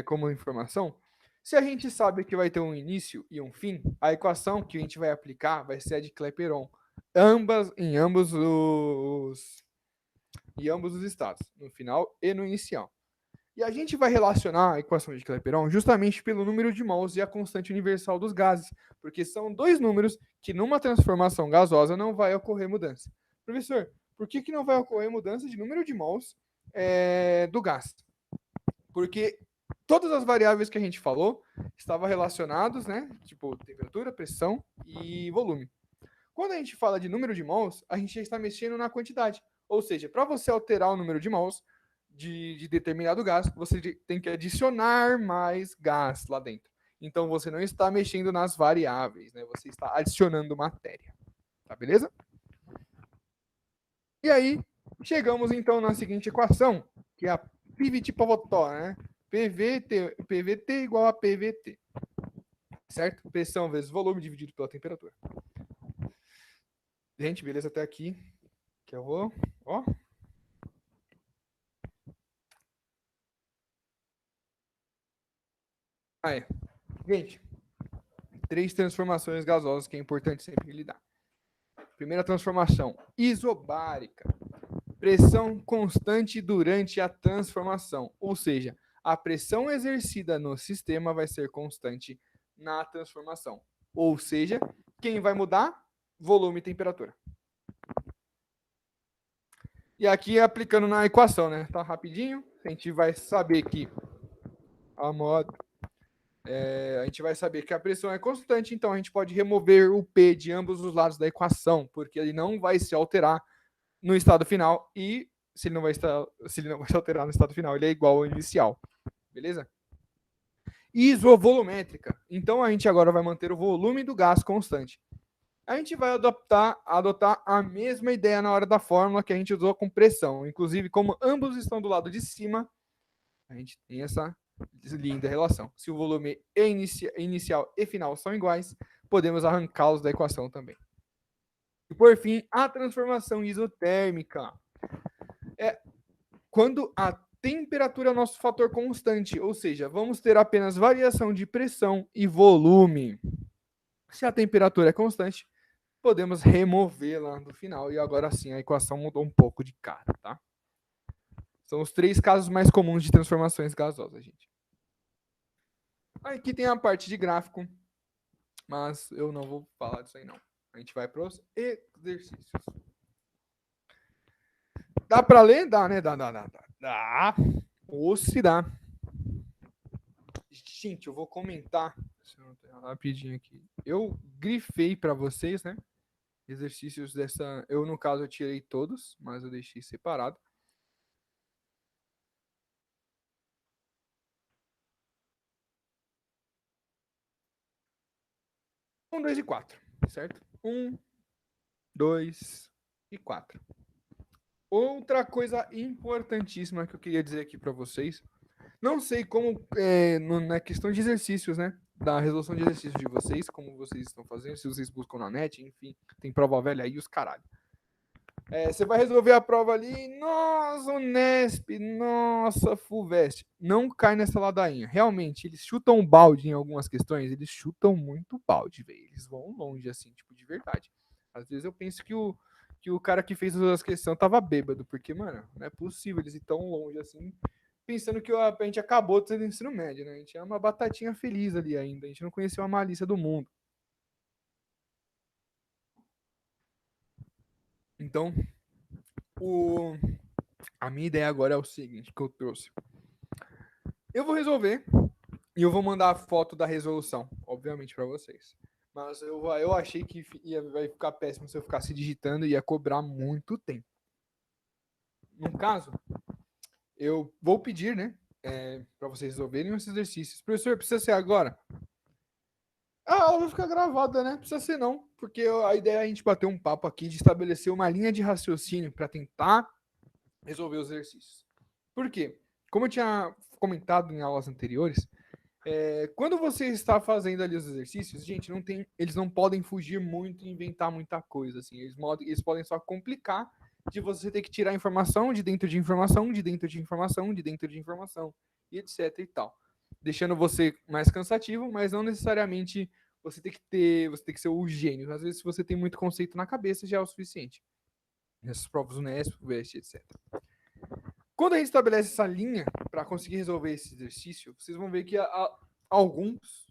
como informação, se a gente sabe que vai ter um início e um fim, a equação que a gente vai aplicar vai ser a de Clapeyron, em ambos os estados, no final e no inicial. E a gente vai relacionar a equação de Clapeyron justamente pelo número de mols e a constante universal dos gases, porque são dois números que numa transformação gasosa não vai ocorrer mudança. Professor, por que não vai ocorrer mudança de número de mols do gás? Porque todas as variáveis que a gente falou estavam relacionadas, né? Tipo temperatura, pressão e volume. Quando a gente fala de número de mols, a gente já está mexendo na quantidade. Ou seja, para você alterar o número de mols de determinado gás, você tem que adicionar mais gás lá dentro. Então você não está mexendo nas variáveis, né? Você está adicionando matéria. Tá beleza? E aí, chegamos então na seguinte equação, que é a Pivot-Pivotó, né? PVT igual a PVT. Certo? Pressão vezes volume dividido pela temperatura. Gente, beleza até aqui. Que eu vou. Ó. Aí. Gente, 3 transformações gasosas que é importante sempre lidar. Primeira transformação, isobárica. Pressão constante durante a transformação. Ou seja, a pressão exercida no sistema vai ser constante na transformação. Ou seja, quem vai mudar? Volume e temperatura. E aqui aplicando na equação, né? Tá rapidinho. A gente vai saber que a gente vai saber que a pressão é constante, então a gente pode remover o P de ambos os lados da equação, porque ele não vai se alterar no estado final e se ele não vai se alterar no estado final, ele é igual ao inicial. Beleza? Isovolumétrica. Então a gente agora vai manter o volume do gás constante. A gente vai adotar a mesma ideia na hora da fórmula que a gente usou com pressão. Inclusive, como ambos estão do lado de cima, a gente tem essa linda relação. Se o volume inicial e final são iguais, podemos arrancá-los da equação também. E por fim, a transformação isotérmica. É quando a temperatura é o nosso fator constante, ou seja, vamos ter apenas variação de pressão e volume. Se a temperatura é constante, podemos removê-la no final e agora sim a equação mudou um pouco de cara, tá? São os 3 casos mais comuns de transformações gasosas, gente. Aqui tem a parte de gráfico, mas eu não vou falar disso aí não. A gente vai para os exercícios. Dá para ler? Dá, né? Dá. Ou se dá. Gente, eu vou comentar rapidinho aqui. Eu grifei para vocês, né? Exercícios dessa. Eu, no caso, eu tirei todos, mas eu deixei separado. 1, 2 e 4, certo? 1, 2 e 4. Outra coisa importantíssima que eu queria dizer aqui para vocês, não sei como na questão de exercícios, né? Da resolução de exercícios de vocês, como vocês estão fazendo, se vocês buscam na net, enfim, tem prova velha aí, os caralho. Você vai resolver a prova ali, nossa, Unesp, nossa, Fulvestre. Não cai nessa ladainha. Realmente, eles chutam balde em algumas questões, eles chutam muito balde, velho. Eles vão longe, assim, tipo, de verdade. Às vezes eu penso que o cara que fez as questões tava bêbado, porque, mano, não é possível eles ir tão longe assim, pensando que a gente acabou de ser do ensino médio, né? A gente é uma batatinha feliz ali ainda, a gente não conheceu a malícia do mundo. Então, a minha ideia agora é o seguinte, que eu trouxe. Eu vou resolver e eu vou mandar a foto da resolução, obviamente, para vocês. Mas eu achei que vai ficar péssimo se eu ficasse digitando e ia cobrar muito tempo. No caso, eu vou pedir, né, para vocês resolverem os exercícios. Professor, precisa ser agora? A aula vai ficar gravada, né? Precisa ser não, porque a ideia é a gente bater um papo aqui de estabelecer uma linha de raciocínio para tentar resolver os exercícios. Por quê? Como eu tinha comentado em aulas anteriores, quando você está fazendo ali os exercícios, gente, eles não podem fugir muito e inventar muita coisa, assim. Eles podem só complicar de você ter que tirar informação de dentro de informação, de dentro de informação, de dentro de informação, e etc e tal. Deixando você mais cansativo, mas não necessariamente você tem que ser o gênio. Às vezes, se você tem muito conceito na cabeça, já é o suficiente. Nessas provas Unesp, UVEST, etc. Quando a gente estabelece essa linha para conseguir resolver esse exercício, vocês vão ver que alguns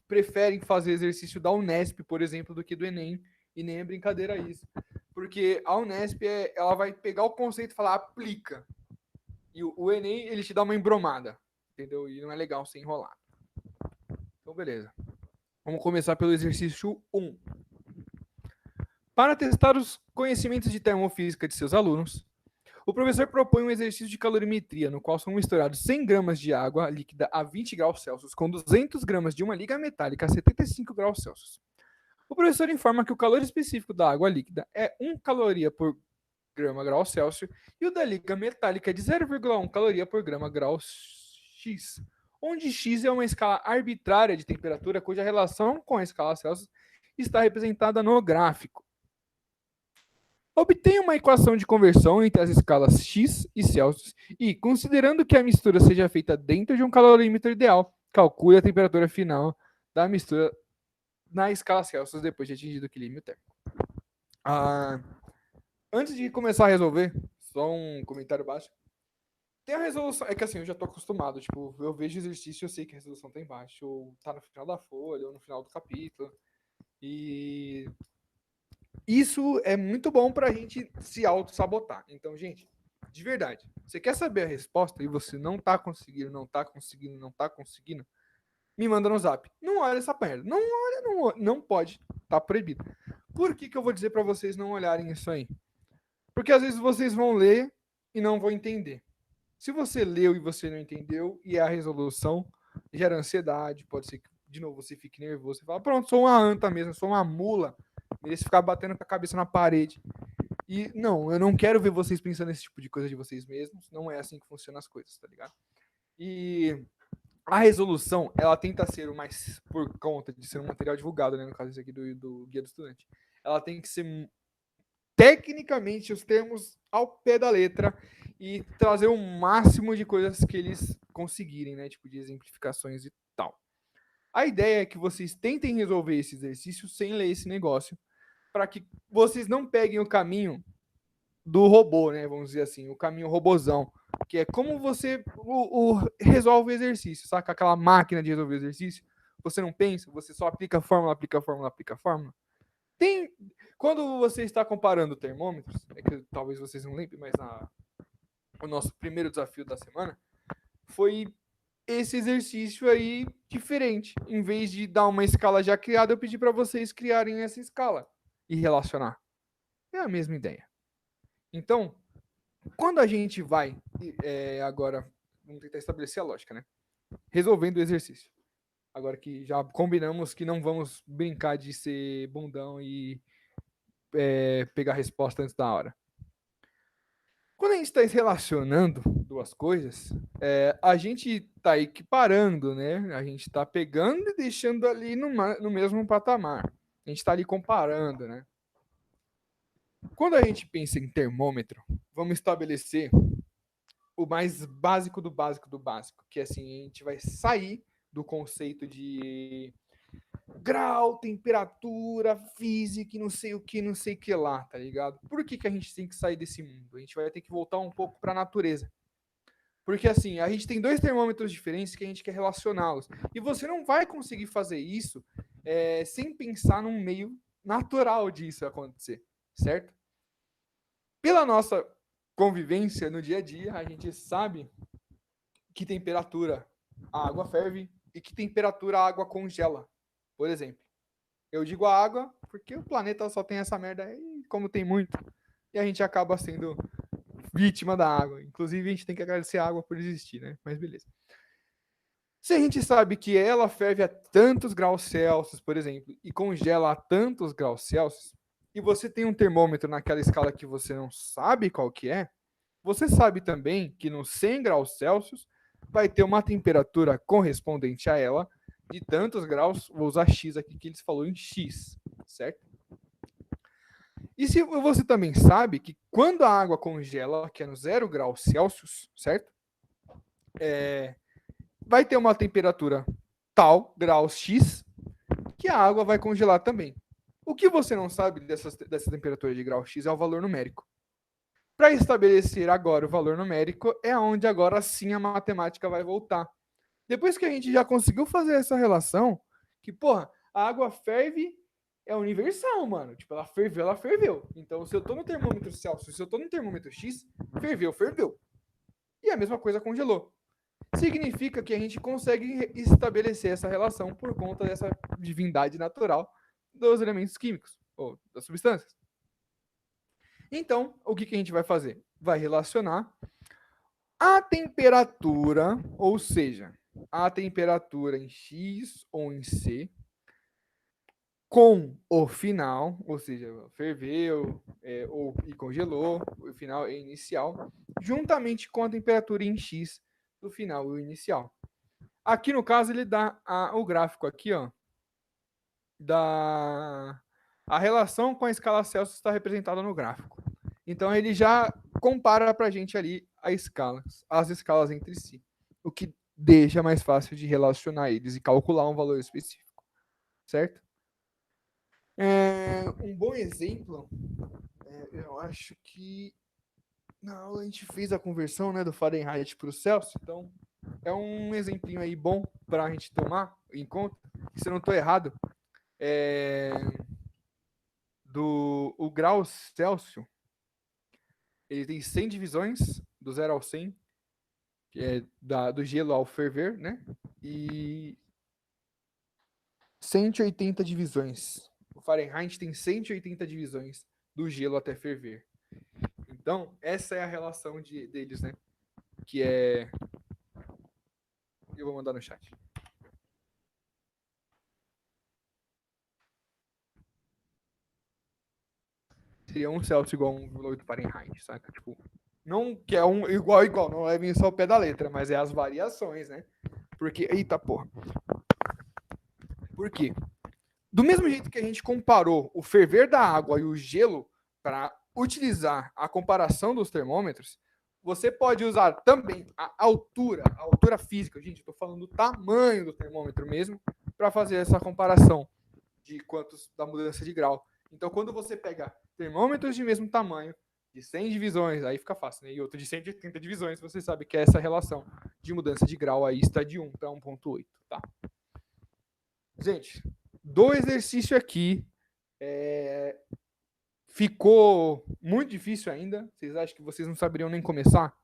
preferem fazer exercício da Unesp, por exemplo, do que do Enem, e nem é brincadeira isso. Porque a Unesp, ela vai pegar o conceito e falar, aplica. E o Enem, ele te dá uma embromada, entendeu? E não é legal ser enrolado. Então, beleza. Vamos começar pelo exercício 1. Para testar os conhecimentos de termofísica de seus alunos, o professor propõe um exercício de calorimetria, no qual são misturados 100 gramas de água líquida a 20 graus Celsius com 200 gramas de uma liga metálica a 75 graus Celsius. O professor informa que o calor específico da água líquida é 1 caloria por grama grau Celsius e o da liga metálica é de 0,1 caloria por grama grau X, onde X é uma escala arbitrária de temperatura cuja relação com a escala Celsius está representada no gráfico. Obtenha uma equação de conversão entre as escalas X e Celsius e, considerando que a mistura seja feita dentro de um calorímetro ideal, calcule a temperatura final da mistura na escala Celsius depois de atingido o equilíbrio térmico. Antes de começar a resolver, só um comentário básico. Tem a resolução, é que assim, eu já tô acostumado, tipo, eu vejo exercício, eu sei que a resolução tá embaixo, ou tá no final da folha, ou no final do capítulo, e isso é muito bom pra gente se auto-sabotar. Então, gente, de verdade, você quer saber a resposta e você não tá conseguindo, me manda no zap. Não olha essa merda. Não olha, não pode. Tá proibido. Por que eu vou dizer pra vocês não olharem isso aí? Porque às vezes vocês vão ler e não vão entender. Se você leu e você não entendeu, e a resolução gera ansiedade, pode ser que, de novo, você fique nervoso, você fala, pronto, sou uma anta mesmo, sou uma mula, mereço ficar batendo com a cabeça na parede. E não, eu não quero ver vocês pensando nesse tipo de coisa de vocês mesmos, não é assim que funcionam as coisas, tá ligado? E a resolução, ela tenta ser o mais, por conta de ser um material divulgado, né, no caso esse aqui do Guia do Estudante, ela tem que ser tecnicamente os termos ao pé da letra e trazer o máximo de coisas que eles conseguirem, né? Tipo de exemplificações e tal. A ideia é que vocês tentem resolver esse exercício sem ler esse negócio, para que vocês não peguem o caminho do robô, né? Vamos dizer assim, o caminho robozão, que é como você resolve o exercício, saca? Aquela máquina de resolver o exercício. Você não pensa, você só aplica a fórmula, aplica a fórmula, aplica a fórmula. Quando você está comparando termômetros, é que talvez vocês não lembrem, mas o nosso primeiro desafio da semana foi esse exercício aí diferente. Em vez de dar uma escala já criada, eu pedi para vocês criarem essa escala e relacionar. É a mesma ideia. Então, quando a gente vai agora, vamos tentar estabelecer a lógica, né? Resolvendo o exercício. Agora que já combinamos que não vamos brincar de ser bundão e pegar a resposta antes da hora. Quando a gente está relacionando duas coisas, a gente está equiparando, né? A gente está pegando e deixando ali no mesmo patamar. A gente está ali comparando, né? Quando a gente pensa em termômetro, vamos estabelecer o mais básico do básico do básico, que é assim, a gente vai sair do conceito de grau, temperatura, física, não sei o que, não sei o que lá, tá ligado? Por que, que a gente tem que sair desse mundo? A gente vai ter que voltar um pouco para a natureza. Porque assim, a gente tem dois termômetros diferentes que a gente quer relacioná-los. E você não vai conseguir fazer isso sem pensar num meio natural disso acontecer, certo? Pela nossa convivência no dia a dia, a gente sabe que temperatura a água ferve e que temperatura a água congela, por exemplo. Eu digo a água porque o planeta só tem essa merda aí, como tem muito, e a gente acaba sendo vítima da água. Inclusive, a gente tem que agradecer a água por existir, né? Mas beleza. Se a gente sabe que ela ferve a tantos graus Celsius, por exemplo, e congela a tantos graus Celsius, e você tem um termômetro naquela escala que você não sabe qual que é, você sabe também que nos 100 graus Celsius vai ter uma temperatura correspondente a ela de tantos graus, vou usar X aqui que eles falou em X, certo? E se você também sabe que quando a água congela, que é no 0 graus Celsius, certo? Vai ter uma temperatura tal, graus X, que a água vai congelar também. O que você não sabe dessa temperatura de grau X é o valor numérico. Para estabelecer agora o valor numérico, é onde agora sim a matemática vai voltar. Depois que a gente já conseguiu fazer essa relação, que, porra, a água ferve é universal, mano. Tipo, ela ferveu, ela ferveu. Então, se eu tô no termômetro Celsius, se eu tô no termômetro X, ferveu, ferveu. E a mesma coisa congelou. Significa que a gente consegue estabelecer essa relação por conta dessa divindade natural dos elementos químicos, ou das substâncias. Então, o que a gente vai fazer? Vai relacionar a temperatura, ou seja, a temperatura em X ou em C, com o final, ou seja, ferveu e congelou, o final é inicial, juntamente com a temperatura em X do final e o inicial. Aqui no caso ele dá o gráfico aqui, ó, da a relação com a escala Celsius está representada no gráfico. Então ele já compara para a gente ali as escalas entre si, o que deixa mais fácil de relacionar eles e calcular um valor específico, certo? Um bom exemplo, eu acho que na aula a gente fez a conversão, né, do Fahrenheit para o Celsius, então é um exemplinho aí bom para a gente tomar em conta, se eu não estou errado, o grau Celsius, ele tem 100 divisões, do 0 ao 100, que é do gelo ao ferver, né? E 180 divisões. O Fahrenheit tem 180 divisões do gelo até ferver. Então, essa é a relação deles, né? Que é... Eu vou mandar no chat. Seria 1 Celsius igual a 1,8 Fahrenheit, saca? Tipo, não que é um igual, não levem só o pé da letra, mas é as variações, né? Porque, eita porra. Por quê? Do mesmo jeito que a gente comparou o ferver da água e o gelo para utilizar a comparação dos termômetros, você pode usar também a altura física, gente, estou falando do tamanho do termômetro mesmo, para fazer essa comparação de quantos da mudança de grau. Então, quando você pega termômetros de mesmo tamanho, de 100 divisões, aí fica fácil, né? E outro de 180 divisões, você sabe que é essa relação de mudança de grau aí está de 1 para 1,8, tá? Gente, do exercício aqui, ficou muito difícil ainda? Vocês acham que vocês não saberiam nem começar?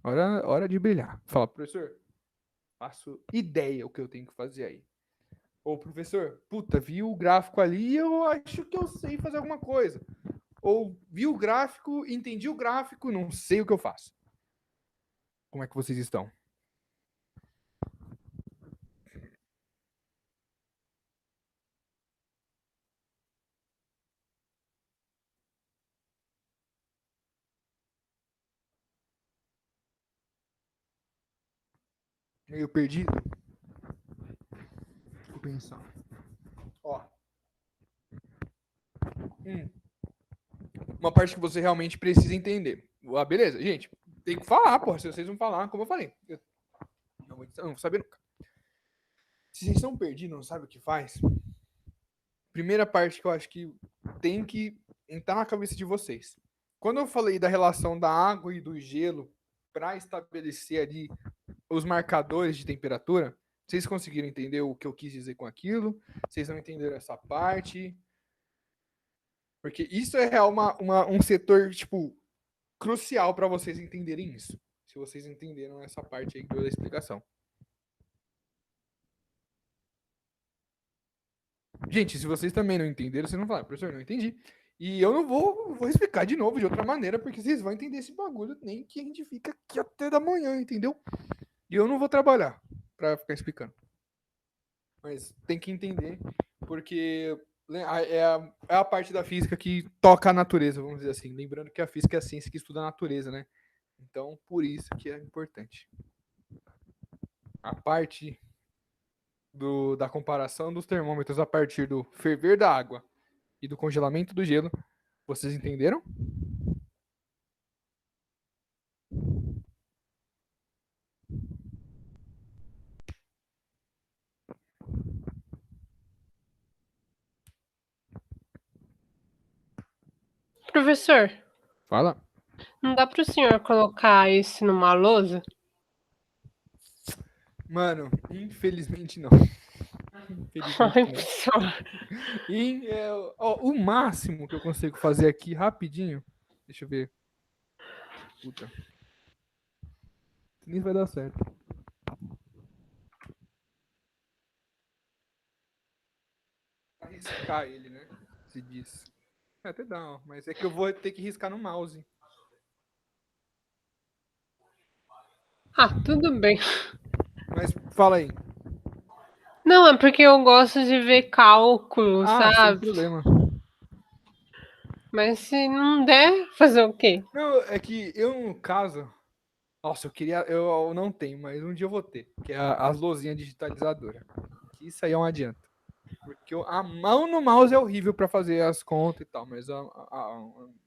Hora de brilhar. Fala, professor, faço ideia o que eu tenho que fazer aí. Ou, professor, puta, vi o gráfico ali e eu acho que eu sei fazer alguma coisa. Ou vi o gráfico, entendi o gráfico, não sei o que eu faço. Como é que vocês estão? Meio perdido? Vou pensar. Ó. Uma parte que você realmente precisa entender. Ah, beleza, gente. Tem que falar, porra. Se vocês não falar, como eu falei. Eu não vou saber nunca. Se vocês estão perdidos, não sabem o que faz. Primeira parte que eu acho que tem que entrar na cabeça de vocês. Quando eu falei da relação da água e do gelo para estabelecer ali os marcadores de temperatura, vocês conseguiram entender o que eu quis dizer com aquilo? Vocês não entenderam essa parte? Porque isso é um setor, tipo, crucial para vocês entenderem isso. Se vocês entenderam essa parte aí da explicação. Gente, se vocês também não entenderam, vocês não falam, professor, não entendi. E eu não vou explicar de novo de outra maneira, porque vocês vão entender esse bagulho, nem que a gente fica aqui até da manhã, entendeu? E eu não vou trabalhar para ficar explicando. Mas tem que entender, porque é a parte da física que toca a natureza, vamos dizer assim. Lembrando que a física é a ciência que estuda a natureza, né? Então, por isso que é importante. A parte da comparação dos termômetros a partir do ferver da água e do congelamento do gelo, vocês entenderam?
Professor,
Fala.
não dá pro senhor colocar isso numa lousa?
Mano, infelizmente não.
Ai, professor.
E o máximo que eu consigo fazer aqui rapidinho. Deixa eu ver. Puta. Nem vai dar certo. Riscar ele, né? Se diz. Até dá, mas é que eu vou ter que riscar no mouse.
Ah, tudo bem.
Mas fala aí.
Não, é porque eu gosto de ver cálculo,
Ah, sem
sabe?
problema.
Mas se não der, fazer o quê?
Não, é que eu, no caso. Nossa, eu queria. Eu não tenho, mas um dia eu vou ter. Que é as lousinhas digitalizadoras. Que isso aí é um adianto. Porque a mão no mouse é horrível para fazer as contas e tal, mas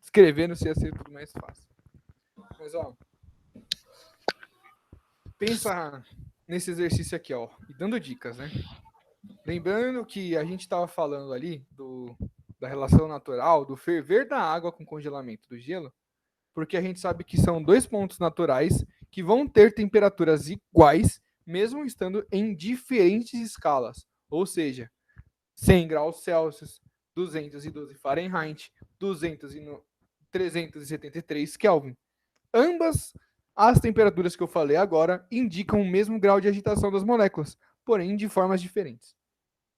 escrevendo ia ser tudo mais fácil. Mas ó, pensa nesse exercício aqui, ó, e dando dicas, né? Lembrando que a gente estava falando ali da relação natural, do ferver da água com congelamento do gelo, porque a gente sabe que são dois pontos naturais que vão ter temperaturas iguais, mesmo estando em diferentes escalas. Ou seja, 100 graus Celsius, 212 Fahrenheit, 373 Kelvin. Ambas as temperaturas que eu falei agora indicam o mesmo grau de agitação das moléculas, porém de formas diferentes.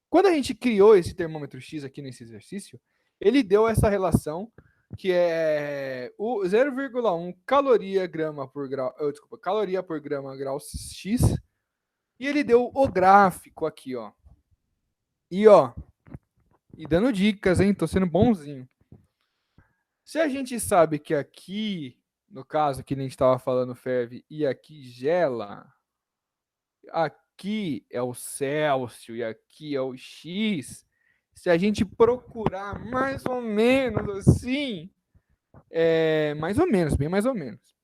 Quando a gente criou esse termômetro X aqui nesse exercício, ele deu essa relação que é o 0,1 caloria por grama grau X, e ele deu o gráfico aqui, ó. E dando dicas, hein? Tô sendo bonzinho. Se a gente sabe que aqui, no caso que a gente estava falando ferve, e aqui gela, aqui é o Celsius e aqui é o X. Se a gente procurar mais ou menos assim, mais ou menos, bem mais ou menos.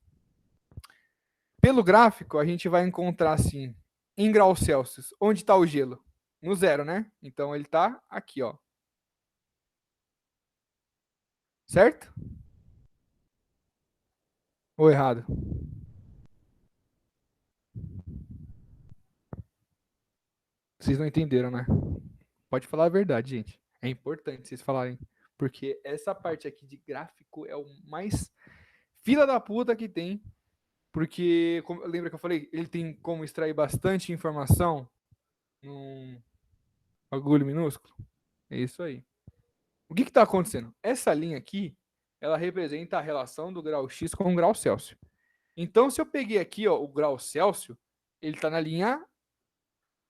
Pelo gráfico, a gente vai encontrar assim, em graus Celsius, onde está o gelo? No zero, né? Então ele está aqui, ó. Certo? Ou errado? Vocês não entenderam, né? Pode falar a verdade, gente. É importante vocês falarem. Porque essa parte aqui de gráfico é o mais fila da puta que tem. Porque, lembra que eu falei? Ele tem como extrair bastante informação num bagulho minúsculo? É isso aí. O que está acontecendo? Essa linha aqui, ela representa a relação do grau X com o grau Celsius. Então, se eu peguei aqui, ó, o grau Celsius, ele está na linha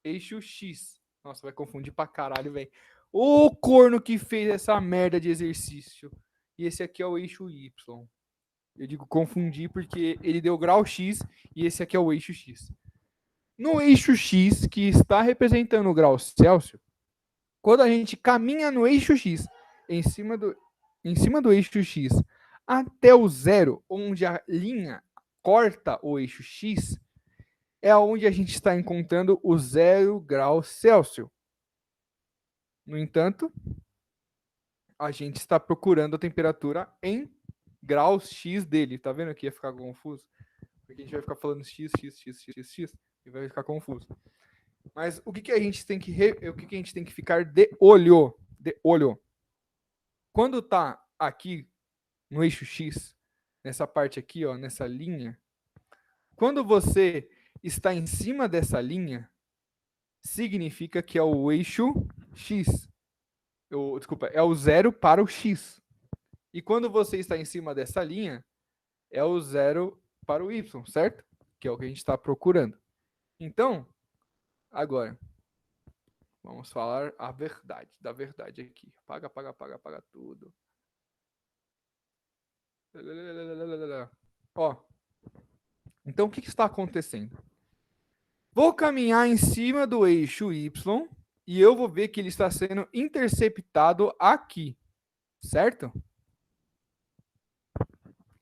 eixo X. Nossa, vai confundir pra caralho, velho. O corno que fez essa merda de exercício. E esse aqui é o eixo Y. Eu digo confundir porque ele deu grau X e esse aqui é o eixo X. no eixo X, que está representando o grau Celsius, quando a gente caminha no eixo X, em cima do eixo X, até o zero, onde a linha corta o eixo X, é onde a gente está encontrando o 0 grau Celsius. No entanto, a gente está procurando a temperatura em graus X dele. Tá vendo que ia ficar confuso? Porque a gente vai ficar falando X, X, X, X, X, e vai ficar confuso. Mas o que a gente tem que o que a gente tem que ficar de olho? De olho. Quando tá aqui no eixo X, nessa parte aqui, ó, nessa linha, quando você está em cima dessa linha, significa que é o eixo X. Desculpa, é o 0 para o X. E quando você está em cima dessa linha, é o 0 para o Y, certo? Que é o que a gente está procurando. Então, agora, vamos falar a verdade, da verdade aqui. Apaga tudo. Ó, então o que está acontecendo? Vou caminhar em cima do eixo Y e eu vou ver que ele está sendo interceptado aqui, certo?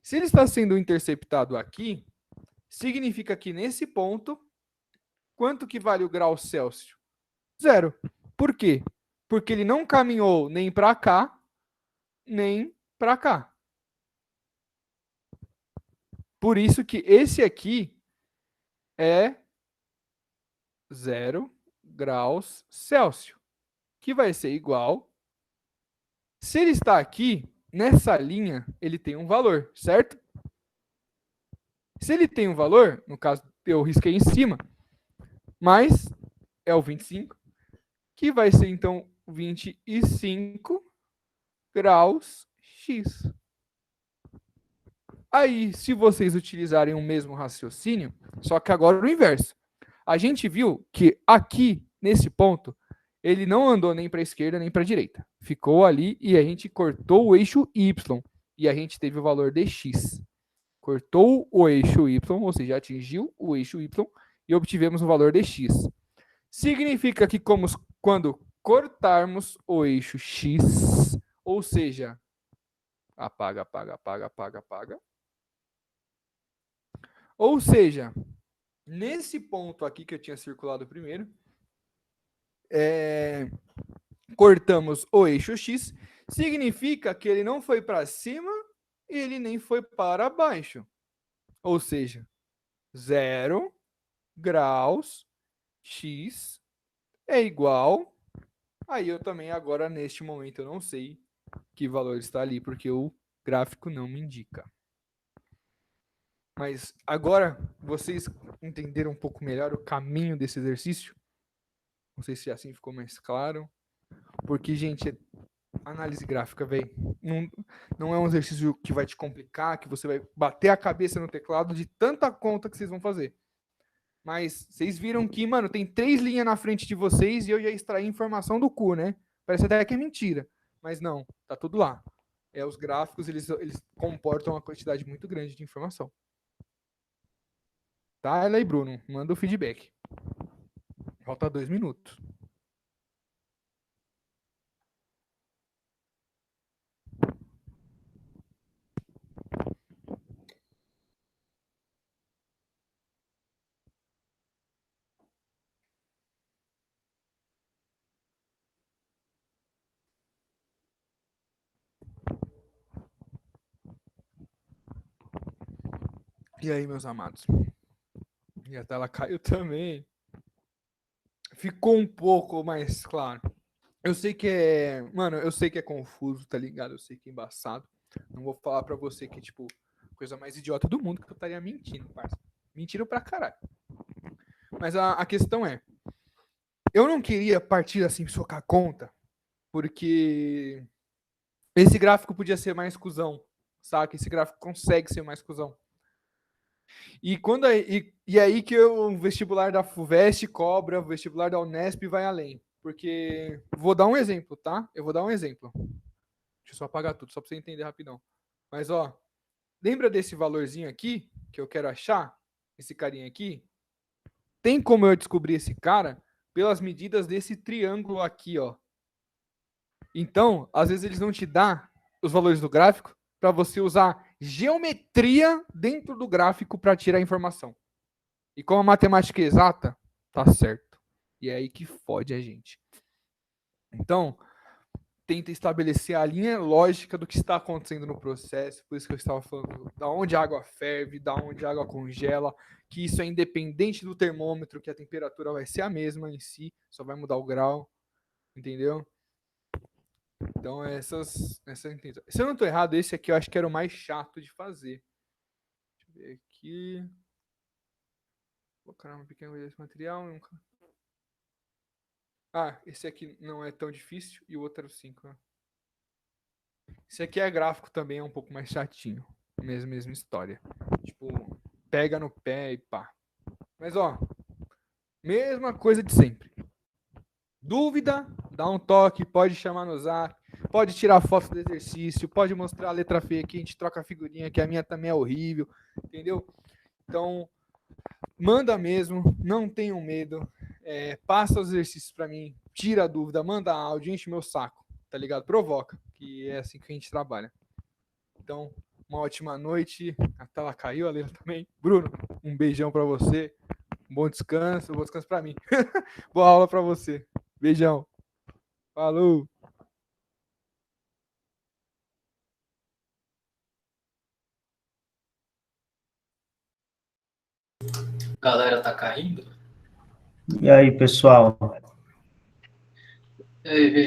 Se ele está sendo interceptado aqui, significa que nesse ponto, quanto que vale o grau Celsius? 0. Por quê? Porque ele não caminhou nem para cá, nem para cá. Por isso que esse aqui é 0 graus Celsius, que vai ser igual. Se ele está aqui, nessa linha, ele tem um valor, certo? Se ele tem um valor, no caso eu risquei em cima, mas é o 25, que vai ser então 25 graus X. Aí, se vocês utilizarem o mesmo raciocínio, só que agora o inverso. A gente viu que aqui, nesse ponto, ele não andou nem para a esquerda nem para a direita. Ficou ali e a gente cortou o eixo Y. E a gente teve o valor de X. Cortou o eixo Y, ou seja, atingiu o eixo Y e obtivemos o valor de X. Significa que quando cortarmos o eixo X, ou seja, apaga. Ou seja, nesse ponto aqui que eu tinha circulado primeiro, cortamos o eixo X, significa que ele não foi para cima e ele nem foi para baixo. Ou seja, 0 graus X é igual. Aí eu também agora, neste momento, eu não sei que valor está ali, porque o gráfico não me indica. Mas agora vocês entenderam um pouco melhor o caminho desse exercício? Não sei se assim ficou mais claro. Porque, gente, análise gráfica, velho, não é um exercício que vai te complicar, que você vai bater a cabeça no teclado de tanta conta que vocês vão fazer. Mas vocês viram que, mano, tem 3 linhas na frente de vocês e eu já extraí informação do cu, né? Parece até que é mentira. Mas não, tá tudo lá. Os gráficos, eles comportam uma quantidade muito grande de informação. Tá, ela e Bruno, manda o feedback. Falta 2 minutos. E aí, meus amados? E a tela caiu também. Ficou um pouco mais claro. Eu sei que é. Mano, eu sei que é confuso, tá ligado? Eu sei que é embaçado. Não vou falar pra você que é, tipo, coisa mais idiota do mundo, que eu estaria mentindo, parça. Mentiram pra caralho. Mas a questão é. Eu não queria partir assim, socar conta, porque esse gráfico podia ser mais cuzão, saca? Esse gráfico consegue ser mais cuzão. E aí que o vestibular da FUVEST cobra, o vestibular da Unesp vai além. Porque, vou dar um exemplo, tá? Eu vou dar um exemplo. Deixa eu só apagar tudo, só pra você entender rapidão. Mas, ó, lembra desse valorzinho aqui, que eu quero achar? Esse carinha aqui? tem como eu descobrir esse cara pelas medidas desse triângulo aqui, ó. Então, às vezes eles não te dão os valores do gráfico para você usar geometria dentro do gráfico para tirar a informação. E como a matemática é exata, tá certo. E é aí que fode a gente. Então, tenta estabelecer a linha lógica do que está acontecendo no processo, por isso que eu estava falando da onde a água ferve, da onde a água congela, que isso é independente do termômetro, que a temperatura vai ser a mesma em si, só vai mudar o grau, entendeu? Então, essas intenções. Se eu não estou errado, esse aqui eu acho que era o mais chato de fazer. Deixa eu ver aqui. Vou colocar uma pequena coisa desse material. Ah, esse aqui não é tão difícil e o outro era o 5. Né? Esse aqui é gráfico também, é um pouco mais chatinho. Mesma história. Tipo, pega no pé e pá. Mas ó, mesma coisa de sempre. Dúvida? Dá um toque, pode chamar no zap, pode tirar foto do exercício, pode mostrar a letra feia aqui, a gente troca a figurinha, que a minha também é horrível, entendeu? Então, manda mesmo, não tenham medo, passa os exercícios para mim, tira a dúvida, manda áudio, enche meu saco, tá ligado? Provoca, que é assim que a gente trabalha. Então, uma ótima noite, a tela caiu, a Leila também. Bruno, um beijão para você, um bom descanso para mim. Boa aula para você. Beijão. Falou.
Galera, tá caindo?
E aí, pessoal?
E aí,